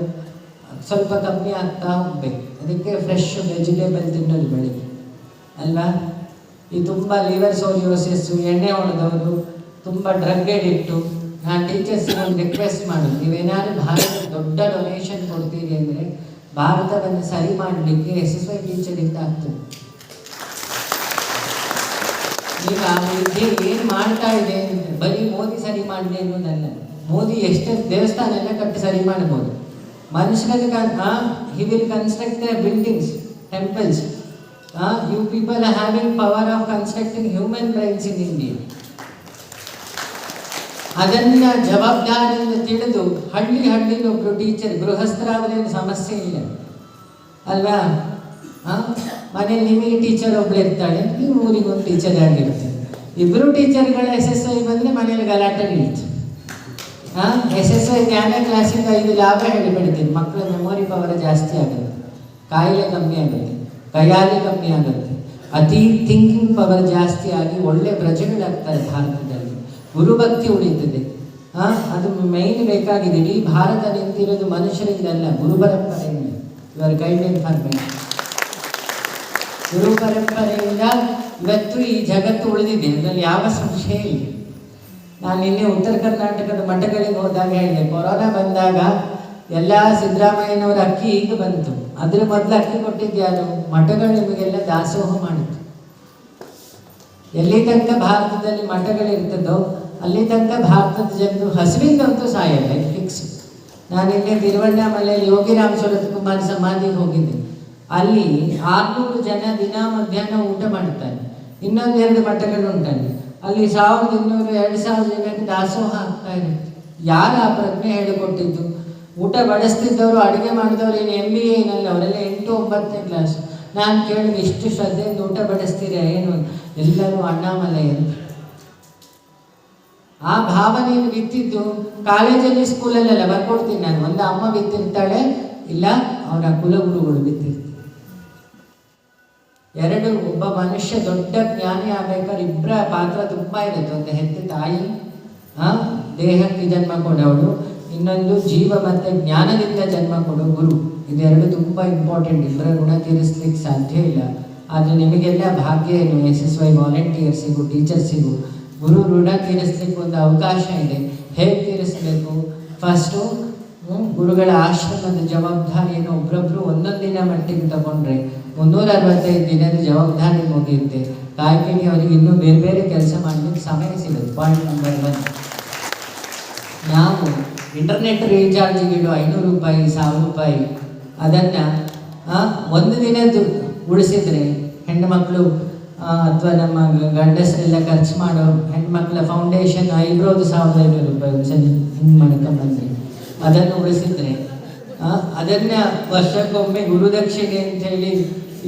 ಸ್ವಲ್ಪ ಕಮ್ಮಿ ಆಗ್ತಾ ಹೋಗ್ಬೇಕು. ಅದಕ್ಕೆ ಫ್ರೆಶ್ ವೆಜಿಟೇಬಲ್ ತಿನ್ನೋದು ಬೆಳಿಗ್ಗೆ ಅಲ್ವಾ? ಈ ತುಂಬ ಲಿವರ್ ಸೋರಿಯೋಸಿಸ್ಸು, ಎಣ್ಣೆ ಹೊಡೆದವರು, ತುಂಬ ಡ್ರಗ್ ಎಡಿಕ್ಟು. ನಾನು ಟೀಚರ್ಸಿಗೆ ಒಂದು ರಿಕ್ವೆಸ್ಟ್ ಮಾಡೋದು, ನೀವೇನಾದ್ರು ಭಾರತಕ್ಕೆ ದೊಡ್ಡ ಡೊನೇಷನ್ ಕೊಡ್ತೀರಿ ಅಂದರೆ ಭಾರತವನ್ನು ಸರಿ ಮಾಡಲಿಕ್ಕೆ SSY ಟೀಚರಿಂದ ಆಗ್ತದೆ. ಈಗ ವಿದ್ಯೆ ಏನು ಮಾಡ್ತಾ ಇದೆ ಬರೀ ಮೋದಿ ಸರಿ ಮಾಡಲಿ ಅನ್ನೋದಲ್ಲ. ಮೋದಿ ಎಷ್ಟು ದೇವಸ್ಥಾನ ಎಲ್ಲ ಕಟ್ಟಿ ಸರಿ ಮಾಡ್ಬೋದು. ಮನುಷ್ಯರಿಗೆ he will construct their buildings, temples. You people are having power of constructing human brains in India. ಅದನ್ನ ಜವಾಬ್ದಾರಿಯಿಂದ ತಿಳಿದು ಹಳ್ಳಿಲಿ ಒಬ್ರು ಟೀಚರ್ ಗೃಹಸ್ಥರಾದ್ರೆ ಸಮಸ್ಯೆ ಇಲ್ಲ ಅಲ್ವಾ? ಮನೇಲಿ ನಿಮಗೆ ಟೀಚರ್ ಒಬ್ಳು ಇರ್ತಾಳೆ, ನೀವು ಊರಿಗೊಂದು ಟೀಚರ್ ಆಗಿರ್ತೀವಿ. ಇಬ್ಬರು ಟೀಚರ್ಗಳ SSY ಬಂದರೆ ಮನೇಲಿ ಗಲಾಟೆ ನಿಲ್ತು. SSY ಜ್ಞಾನ ಕ್ಲಾಸಿಂದ 5 ಲಾಭ ಹೇಳಿಬಿಡ್ತೀನಿ. ಮಕ್ಕಳ ಮೆಮೊರಿ ಪವರ್ ಜಾಸ್ತಿ ಆಗುತ್ತೆ, ಕಾಯಿಲೆ ಕಮ್ಮಿ ಆಗುತ್ತೆ, ಕೈಯಾಲಿ ಕಮ್ಮಿ ಆಗುತ್ತೆ, ಅತಿ ಥಿಂಕಿಂಗ್ ಪವರ್ ಜಾಸ್ತಿ ಆಗಿ ಒಳ್ಳೆ ಪ್ರಜೆಗಳಾಗ್ತಾರೆ ಭಾರತದಲ್ಲಿ. ಗುರುಭಕ್ತಿ ಉಳಿತದೆ. ಅದು ಮೈನ್ ಬೇಕಾಗಿದೆ. ಈ ಭಾರತ ನಿಂತಿರೋದು ಮನುಷ್ಯರಿಂದಲ್ಲ, ಗುರು ಪರಂಪರೆಯಿಂದ. ಇವರ ಗೈಡ್ಲೈನ್ ಫಾರ್ಮೇಟ್ ಗುರು ಪರಂಪರೆಯಿಂದ ಇವತ್ತು ಈ ಜಗತ್ತು ಉಳಿದಿದೆ, ಅದರಲ್ಲಿ ಯಾವ ಸಂಶಯ ಇಲ್ಲ. ನಾನು ನಿನ್ನೆ ಉತ್ತರ ಕರ್ನಾಟಕದ ಮಠಗಳಿಗೆ ಹೋದಾಗ ಹೇಳಿದೆ, ಕೊರೋನಾ ಬಂದಾಗ ಎಲ್ಲ ಸಿದ್ದರಾಮಯ್ಯನವರ ಅಕ್ಕಿ ಈಗ ಬಂತು, ಅದ್ರ ಮೊದಲು ಅಕ್ಕಿ ಕೊಟ್ಟಿದ್ಯಾರು? ಮಠಗಳು ನಿಮಗೆಲ್ಲ ದಾಸೋಹ ಮಾಡಿತು. ಎಲ್ಲಿ ತನಕ ಭಾರತದಲ್ಲಿ ಮಠಗಳಿರ್ತದೋ ಅಲ್ಲಿ ತನಕ ಭಾರತದ ಜನರು ಹಸಿವಿಂದಂತೂ ಸಾಯಲ್ಲ, ಇದು ಫಿಕ್ಸ್. ನಾನಿನ್ನೆ ತಿರುವಣ್ಣಾಮಲೆಯಲ್ಲಿ ಯೋಗಿರಾಮ್ ಸುರತ್ಕುಮಾರ್ ಸಮಾಧಿಗೆ ಹೋಗಿದ್ದೆ. ಅಲ್ಲಿ 600 ಜನ ದಿನ ಮಧ್ಯಾಹ್ನ ಊಟ ಮಾಡ್ತಾರೆ. ಇನ್ನೊಂದು 2 ಮಠಗಳು ಉಂಟಲ್ಲಿ, ಅಲ್ಲಿ 1200 2000 ಜನಕ್ಕೆ ದಾಸೋಹ ಆಗ್ತಾ ಇರುತ್ತೆ. ಯಾರು ಆ ಪ್ರಜ್ಞೆ ಹೇಳಿಕೊಟ್ಟಿದ್ದು? ಊಟ ಬಡಿಸ್ತಿದ್ದವರು, ಅಡುಗೆ ಮಾಡಿದವರು ಏನು MBA ಏನಲ್ಲ, ಅವರೆಲ್ಲ 8, 9ನೇ ಕ್ಲಾಸ್. ನಾನು ಕೇಳಿದೆ, ಇಷ್ಟು ಶ್ರದ್ಧೆಯಿಂದ ಊಟ ಬಡಿಸ್ತೀರ ಏನು? ಎಲ್ಲರೂ ಅಣ್ಣಾಮಲೈ ಅಂತ. ಆ ಭಾವನೆಯನ್ನು ಬಿತ್ತಿದ್ದು ಕಾಲೇಜಲ್ಲಿ ಸ್ಕೂಲಲ್ಲೆಲ್ಲ ಬರ್ಕೊಡ್ತೀನಿ ನಾನು. ಒಂದು ಅಮ್ಮ ಬಿತ್ತಿರ್ತಾಳೆ, ಇಲ್ಲ ಅವರ ಕುಲಗುರುಗಳು ಬಿತ್ತಿರ್ತಾರೆ. 2 ಒಬ್ಬ ಮನುಷ್ಯ ದೊಡ್ಡ ಜ್ಞಾನಿ ಆಗ್ಬೇಕಾದ್ರೆ ಇಬ್ಬರ ಪಾತ್ರ ತುಂಬ ಇರುತ್ತೆ. ಒಂದು ಹೆತ್ತ ತಾಯಿ, ದೇಹಕ್ಕೆ ಜನ್ಮ ಕೊಡೋಳು, ಇನ್ನೊಂದು ಜೀವ ಮತ್ತು ಜ್ಞಾನದಿಂದ ಜನ್ಮ ಕೊಡೋ ಗುರು. ಇದೆರಡು ತುಂಬ ಇಂಪಾರ್ಟೆಂಟ್. ಇಬ್ಬರ ಋಣ ತೀರಿಸ್ಲಿಕ್ಕೆ ಸಾಧ್ಯ ಇಲ್ಲ. ಆದರೆ ನಿಮಗೆಲ್ಲ ಭಾಗ್ಯ ಏನು, SSY ವಾಲಂಟಿಯರ್ಸಿಗೂ ಟೀಚರ್ಸಿಗೂ ಗುರು ಋಣ ತೀರಿಸ್ಲಿಕ್ಕೆ ಒಂದು ಅವಕಾಶ ಇದೆ. ಹೇಗೆ ತೀರಿಸಬೇಕು? ಫಸ್ಟು ಗುರುಗಳ ಆಶ್ರಮದ ಜವಾಬ್ದಾರಿಯನ್ನು ಒಬ್ಬರೊಬ್ಬರು ಒಂದೊಂದಿನ ಮಟ್ಟಿಗೆ ತಗೊಂಡ್ರೆ 365 ದಿನದ ಜವಾಬ್ದಾರಿ ಮುಗಿಯುತ್ತೆ. ಕಾಯ್ಕಿಣಿ ಅವರಿಗೆ ಇನ್ನೂ ಬೇರೆ ಬೇರೆ ಕೆಲಸ ಮಾಡಲಿಕ್ಕೆ ಸಮಯ ಸಿಗುತ್ತೆ. ಪಾಯಿಂಟ್ ನಂಬರ್ 1, ನಾವು ಇಂಟರ್ನೆಟ್ ರೀಚಾರ್ಜಿಗೆ ಇಡುವ 500 ರೂಪಾಯಿ 1000 ರೂಪಾಯಿ ಅದನ್ನು ಒಂದು ದಿನದ್ದು ಉಳಿಸಿದರೆ ಹೆಣ್ಣುಮಕ್ಕಳು ಅಥವಾ ನಮ್ಮ ಗಂಡಸರೆಲ್ಲ ಖರ್ಚು ಮಾಡೋ ಹೆಣ್ಮಕ್ಳ ಫೌಂಡೇಶನ್ ಐಬ್ರೋದು 1500 ರೂಪಾಯಿ ಒಂದ್ಸಲಿ ಹಿಂಗೆ ಮಾಡ್ಕೊಂಡ್ಬಂದ್ರೆ ಅದನ್ನು ಉಳಿಸಿದರೆ, ಅದನ್ನು ವರ್ಷಕ್ಕೊಮ್ಮೆ ಗುರುದಕ್ಷಿಣೆ ಅಂಥೇಳಿ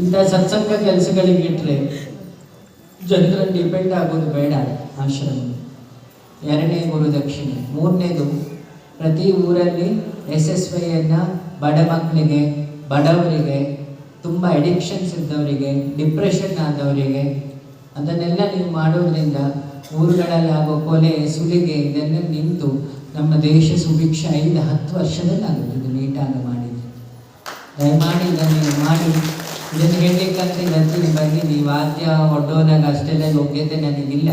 ಇಂಥ ಸತ್ಸಂಗ ಕೆಲಸಗಳಿಗೆ ಇಟ್ಟರೆ ಜನರನ್ನು ಡಿಪೆಂಡ್ ಆಗೋದು ಬೇಡ ಆಶ್ರಮ. 2ನೇ ಗುರುದಕ್ಷಿಣೆ. 3ನೇದು, ಪ್ರತಿ ಊರಲ್ಲಿ SSYಯನ್ನು ಬಡ ಮಕ್ಕಳಿಗೆ, ಬಡವರಿಗೆ, ತುಂಬ ಅಡಿಕ್ಷನ್ಸ್ ಇದ್ದವರಿಗೆ, ಡಿಪ್ರೆಷನ್ ಆದವರಿಗೆ ಅದನ್ನೆಲ್ಲ ನೀವು ಮಾಡೋದ್ರಿಂದ ಊರುಗಳಲ್ಲಿ ಆಗೋ ಕೊಲೆ, ಸುಲಿಗೆ ಇದೆಲ್ಲ ನಿಂತು ನಮ್ಮ ದೇಶ ಸುಭಿಕ್ಷ 5-10 ವರ್ಷದಲ್ಲಿ ಆಗುತ್ತೆ. ಇದು ನೀಟಾಗಿ ಮಾಡಿದ್ದು. ದಯಮಾಡಿ ಇದನ್ನು ಮಾಡಿ. ಇದನ್ನು ಹೇಳಲಿಕ್ಕಂತ ಇವತ್ತಿನ ಬಗ್ಗೆ ನೀವು ವಾದ್ಯ ಒಡ್ಡೋದಾಗ ಅಷ್ಟೆಲ್ಲ ಯೋಗ್ಯತೆ ನನಗಿಲ್ಲ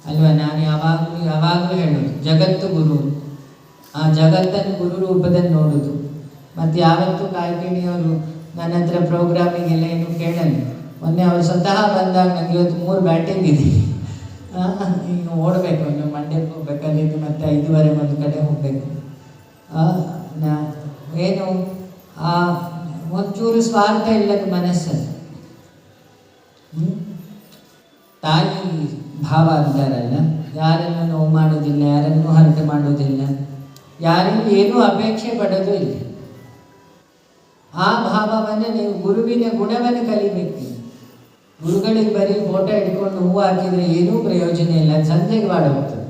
ಅಲ್ವಾ? ನಾನು ಯಾವಾಗಲೂ ಹೇಳೋದು, ಜಗತ್ತು ಗುರು. ಆ ಜಗತ್ತನ್ನು ಗುರು ರೂಪದಲ್ಲಿ ನೋಡೋದು. ಮತ್ತು ಯಾವತ್ತೂ ಕಾಯ್ಕಿಣಿಯವರು ನನ್ನ ಹತ್ರ ಪ್ರೋಗ್ರಾಮಿಗೆಲ್ಲ ಏನು ಕೇಳಲ್ಲ. ಮೊನ್ನೆ ಅವರು ಸ್ವತಃ ಬಂದಾಗ ನನಗೆ ಇವತ್ತು 3 ಬ್ಯಾಟಿಂಗ್ ಇದೆ, ಈಗ ಓಡಬೇಕು, ಇನ್ನು ಮಂಡ್ಯಕ್ಕೆ ಹೋಗ್ಬೇಕು, ಅಲ್ಲಿಂದ ಮತ್ತೆ 5:30 ಒಂದು ಕಡೆ ಹೋಗಬೇಕು. ಏನು ಒಂಚೂರು ಸ್ವಾರ್ಥ ಇಲ್ಲದ ಮನಸ್ಸಲ್ಲಿ ತಾಯಿ ಭಾವ ಅಂತಾರಲ್ಲ, ಯಾರನ್ನು ನೋವು ಮಾಡೋದಿಲ್ಲ, ಯಾರನ್ನು ಹರಟೆ ಮಾಡೋದಿಲ್ಲ, ಯಾರಿಗೂ ಏನೂ ಅಪೇಕ್ಷೆ ಪಡೋದು ಇಲ್ಲ. ಆ ಭಾವವನ್ನು ನೀವು ಗುರುವಿನ ಗುಣವನ್ನು ಕಲಿಬೇಕು. ಗುರುಗಳಿಗೆ ಬರೀ ಫೋಟೋ ಇಟ್ಕೊಂಡು ಹೂವು ಹಾಕಿದರೆ ಏನೂ ಪ್ರಯೋಜನ ಇಲ್ಲ, ಸಂಜೆಗೆ ಬಾಡೋಗ್ತದೆ.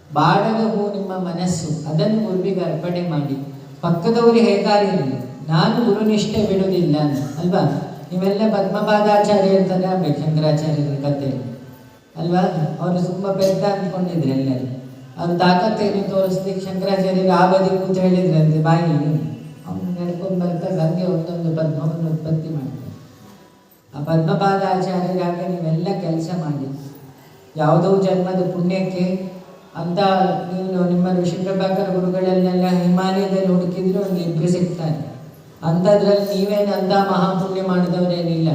ಬಾಡದ ಹೂ ನಿಮ್ಮ ಮನಸ್ಸು, ಅದನ್ನು ಗುರುವಿಗೆ ಅರ್ಪಣೆ ಮಾಡಿ. ಪಕ್ಕದವರು ಹೇಗಾರಿರಲಿ, ನಾನು ಗುರುನಿಷ್ಠೆ ಬಿಡೋದಿಲ್ಲ ಅಲ್ವಾ? ನೀವೆಲ್ಲ ಪದ್ಮಪಾದಾಚಾರ್ಯ ಅಂತಲೇ ಆಗ್ಬೇಕು ಶಂಕರಾಚಾರ್ಯರ ಕಥೆಯಲ್ಲಿ ಅಲ್ವಾ? ಅವರು ತುಂಬ ಪೆದ್ದ ಅಂದ್ಕೊಂಡಿದ್ರು ಎಲ್ಲರೂ. ಅವ್ರ ತಾಕತ್ತೇನು ತೋರಿಸ್ಲಿಕ್ಕೆ ಶಂಕರಾಚಾರ್ಯರು ಆಗೋದಿ ಕೂತು ಹೇಳಿದ್ರಂತೆ, ಬಾಯಿ ಅವ್ನು ನಡ್ಕೊಂಡು ಬರ್ತಾರೆ, ಹಂಗೆ ಒಂದೊಂದು ಪದ್ಮವನ್ನು ಉತ್ಪತ್ತಿ ಮಾಡ್ತಾರೆ. ಆ ಪದ್ಮಪಾದಾಚಾರ್ಯರಾಗ ನೀವೆಲ್ಲ ಕೆಲಸ ಮಾಡಿ ಯಾವುದೋ ಜನ್ಮದ ಪುಣ್ಯಕ್ಕೆ ಅಂತ ನೀವು ನಿಮ್ಮ ಋಷಿಪ್ರಭಾಕರ ಗುರುಗಳನ್ನೆಲ್ಲ ಹಿಮಾಲಯದಲ್ಲಿ ಹುಡುಕಿದ್ರು ಒಂದು ಇಬ್ಬರು ಸಿಗ್ತಾರೆ. ಅಂಥದ್ರಲ್ಲಿ ನೀವೇನು ಅಂಥ ಮಹಾಪುಣ್ಯ ಮಾಡಿದವರೇನಿಲ್ಲ,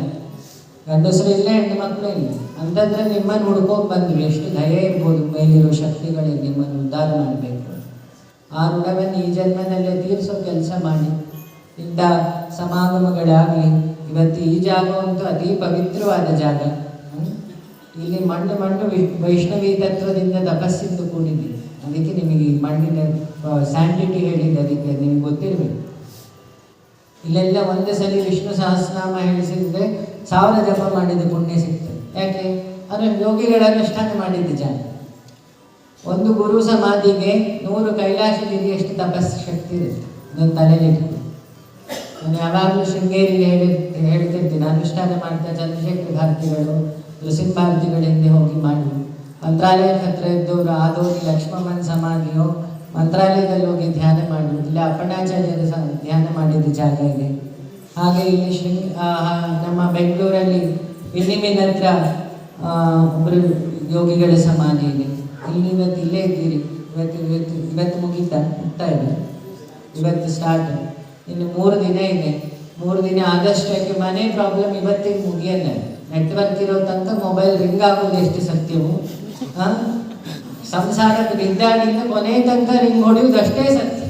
ಗಂಡಸರು ಇಲ್ಲ, ಹೆಣ್ಣು ಮಕ್ಕಳು ಇಲ್ಲ. ಅಂಥದ್ರಲ್ಲಿ ನಿಮ್ಮನ್ನು ಹುಡ್ಕೋಕೆ ಬಂದರು. ಎಷ್ಟು ಧೈರ್ಯ ಇರ್ಬೋದು ಮೇಲಿರೋ ಶಕ್ತಿಗಳಿಗೆ ನಿಮ್ಮನ್ನು ಉದ್ಧಾರ ಮಾಡಬೇಕು. ಆ ಋಣವನ್ನು ಈ ಜನ್ಮದಲ್ಲೇ ತೀರಿಸೋ ಕೆಲಸ ಮಾಡಿ. ಇಂಥ ಸಮಾಗಮಗಳಾಗಲಿ. ಇವತ್ತು ಈ ಜಾಗವಂತೂ ಅತಿ ಪವಿತ್ರವಾದ ಜಾಗ. ಇಲ್ಲಿ ಮಣ್ಣು ವೈಷ್ಣವಿ ತತ್ವದಿಂದ ತಪಸ್ಸಿಂದು ಕೂಡಿದೆ. ಅದಕ್ಕೆ ನಿಮಗೆ ಈ ಮಣ್ಣಿನ ಸ್ಯಾಂಟಿಟಿ ಹೇಳಿದ್ದು ಅದಕ್ಕೆ ನಿಮ್ಗೆ ಗೊತ್ತಿರಬೇಕು. ಇಲ್ಲೆಲ್ಲ ಒಂದು ಸಲ ವಿಷ್ಣು ಸಹಸ್ರನಾಮ ಹೇಳಿಸಿದ್ರೆ 1000 ಜಪ ಮಾಡಿದ ಪುಣ್ಯ ಸಿಗ್ತದೆ. ಯಾಕೆ? ಅದು ಯೋಗಿಗಳ ಅನುಷ್ಠಾನ ಮಾಡಿದ್ದ ಜಾಗ. ಒಂದು ಗುರು ಸಮಾಧಿಗೆ 100 ಕೈಲಾಸಗಿರಿಯಷ್ಟು ತಪಸ್ಸು ಶಕ್ತಿ ಇರುತ್ತೆ. ನನ್ನ ತಲೆಯಲ್ಲಿ ನಾನು ಯಾವಾಗಲೂ ಶೃಂಗೇರಿಗೆ ಹೇಳ್ತಿರ್ತೀನಿ, ಅನುಷ್ಠಾನ ಮಾಡ್ತಾ ಚಂದ್ರಶೇಖರ ಭಾರತಿಗಳು, ನೃಸಿಂಹ ಭಾರತಿಗಳ ಹಿಂದೆ ಹೋಗಿ ಮಾಡಿ. ಮಂತ್ರಾಲಯದ ಹತ್ರ ಇದ್ದವರು ಆದೋಗಿ ಲಕ್ಷ್ಮಮ್ಮನ ಸಮಾಧಿಯೋ ಮಂತ್ರಾಲಯದಲ್ಲಿ ಹೋಗಿ ಧ್ಯಾನ ಮಾಡುವುದು. ಇಲ್ಲಿ ಅಪ್ಪಣಾಚಾರ್ಯರು ಧ್ಯಾನ ಮಾಡಿದ ಜಾಗ ಇದೆ. ಹಾಗೆ ಇಲ್ಲಿ ನಮ್ಮ ಬೆಂಗಳೂರಲ್ಲಿ ವಿನಿಮಿನ ಹತ್ರ ಒಬ್ಬರು ಯೋಗಿಗಳ ಸಮಾಧಿ ಇದೆ. ಇಲ್ಲಿ ಇವತ್ತು ಇಲ್ಲೇ ಇದ್ದೀರಿ. ಇವತ್ತು ಮುಗ್ತಾ ಇದೆ. ಇವತ್ತು ಸ್ಟಾರ್ಟ್. ಇನ್ನು 3 ದಿನ ಇದೆ. 3 ದಿನ ಆದಷ್ಟಕ್ಕೆ ಮನೆ ಪ್ರಾಬ್ಲಮ್ ಇವತ್ತಿಗೆ ಮುಗಿಯಲ್ಲ. ನೆಟ್ವರ್ಕ್ ಇರೋ ತನಕ ಮೊಬೈಲ್ ರಿಂಗ್ ಆಗೋದು ಎಷ್ಟು ಸತ್ಯವು. ಸಂಸಾರಕ್ಕೆ ಬಿದ್ದಾಡಿಂದ ಕೊನೆ ತನಕ ರಿಂಗ್ ಹೊಡೆಯುವುದು ಅಷ್ಟೇ ಸತ್ಯ.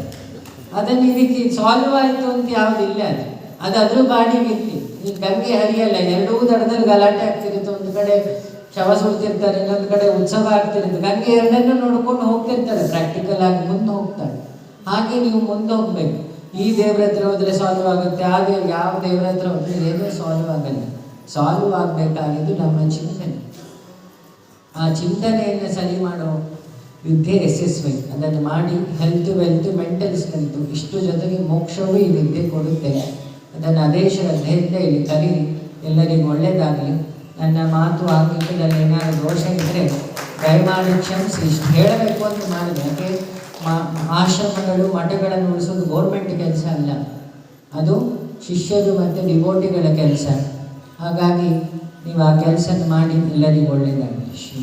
ಅದನ್ನು ಇದಕ್ಕೆ ಸಾಲ್ವ್ ಆಯಿತು ಅಂತ ಯಾವುದಿಲ್ಲ. ಅದು ಅದ್ರ ಬಾಡಿಗಿತ್ತು. ಈಗ ಗಂಗೆ ಹರಿಯಲ್ಲ, ಎರಡೂ ದಡದಲ್ಲಿ ಗಲಾಟೆ ಆಗ್ತಿರುತ್ತೆ. ಒಂದು ಕಡೆ ಶವ ಸುಡ್ತಿರ್ತಾರೆ, ಇನ್ನೊಂದು ಕಡೆ ಉತ್ಸವ ಆಗ್ತಿರುತ್ತೆ. ಗಂಗೆ ಎರಡನ್ನೂ ನೋಡ್ಕೊಂಡು ಹೋಗ್ತಿರ್ತಾರೆ, ಪ್ರಾಕ್ಟಿಕಲ್ ಆಗಿ ಮುಂದೆ ಹೋಗ್ತಾರೆ. ಹಾಗೆ ನೀವು ಮುಂದೆ ಹೋಗ್ಬೇಕು. ಈ ದೇವ್ರ ಹತ್ರ ಹೋದ್ರೆ ಸಾಲ್ವ್ ಆಗುತ್ತೆ, ಹಾಗೆ ಯಾವ ದೇವ್ರ ಹತ್ರ ಹೋದ್ರೆ ಏನೂ ಸಾಲ್ವ್ ಆಗಲ್ಲ. ಸಾಲ್ವ್ ಆಗಬೇಕಾಗಿದ್ದು ನಮ್ಮ ಚಿಂತನೆ. ಆ ಚಿಂತನೆಯನ್ನು ಸರಿ ಮಾಡೋ ವಿದ್ಯೆ ಯಶಸ್ವಿ. ಅದನ್ನು ಮಾಡಿ ಹೆಲ್ತ್, ವೆಲ್ತ್, ಮೆಂಟಲ್ ಸ್ಟ್ರೆಂತ್ ಇಷ್ಟು ಜೊತೆಗೆ ಮೋಕ್ಷವೂ ಈ ವಿದ್ಯೆ ಕೊಡುತ್ತೆ. ಅದನ್ನು ಅದೇ ಶ್ರದ್ಧೆಯಿಂದ ಇಲ್ಲಿ ಕಲೀರಿ. ಎಲ್ಲರಿಗೂ ಒಳ್ಳೆಯದಾಗಲಿ. ನನ್ನ ಮಾತು ಆಂಗಿಕದಲ್ಲಿ ಏನಾದರೂ ದೋಷ ಇದ್ದರೆ ದಯಮಾಡಿ ಕ್ಷಮಿಸಿ. ಇಷ್ಟು ಹೇಳಬೇಕು ಅಂತ ಮಾಡಿದೆ. ಯಾಕೆ ಆಶ್ರಮಗಳು ಮಠಗಳನ್ನು ಉಳಿಸೋದು ಗೌರ್ಮೆಂಟ್ ಕೆಲಸ ಅಲ್ಲ, ಅದು ಶಿಷ್ಯರು ಮತ್ತು ಡಿವೋಟಿಗಳ ಕೆಲಸ. ಹಾಗಾಗಿ ನೀವು ಆ ಕೆಲಸ ಮಾಡಿ ಎಲ್ಲರಿಗೂ ಒಳ್ಳೆಯದಾಗಲಿ. ಶ್ರೀ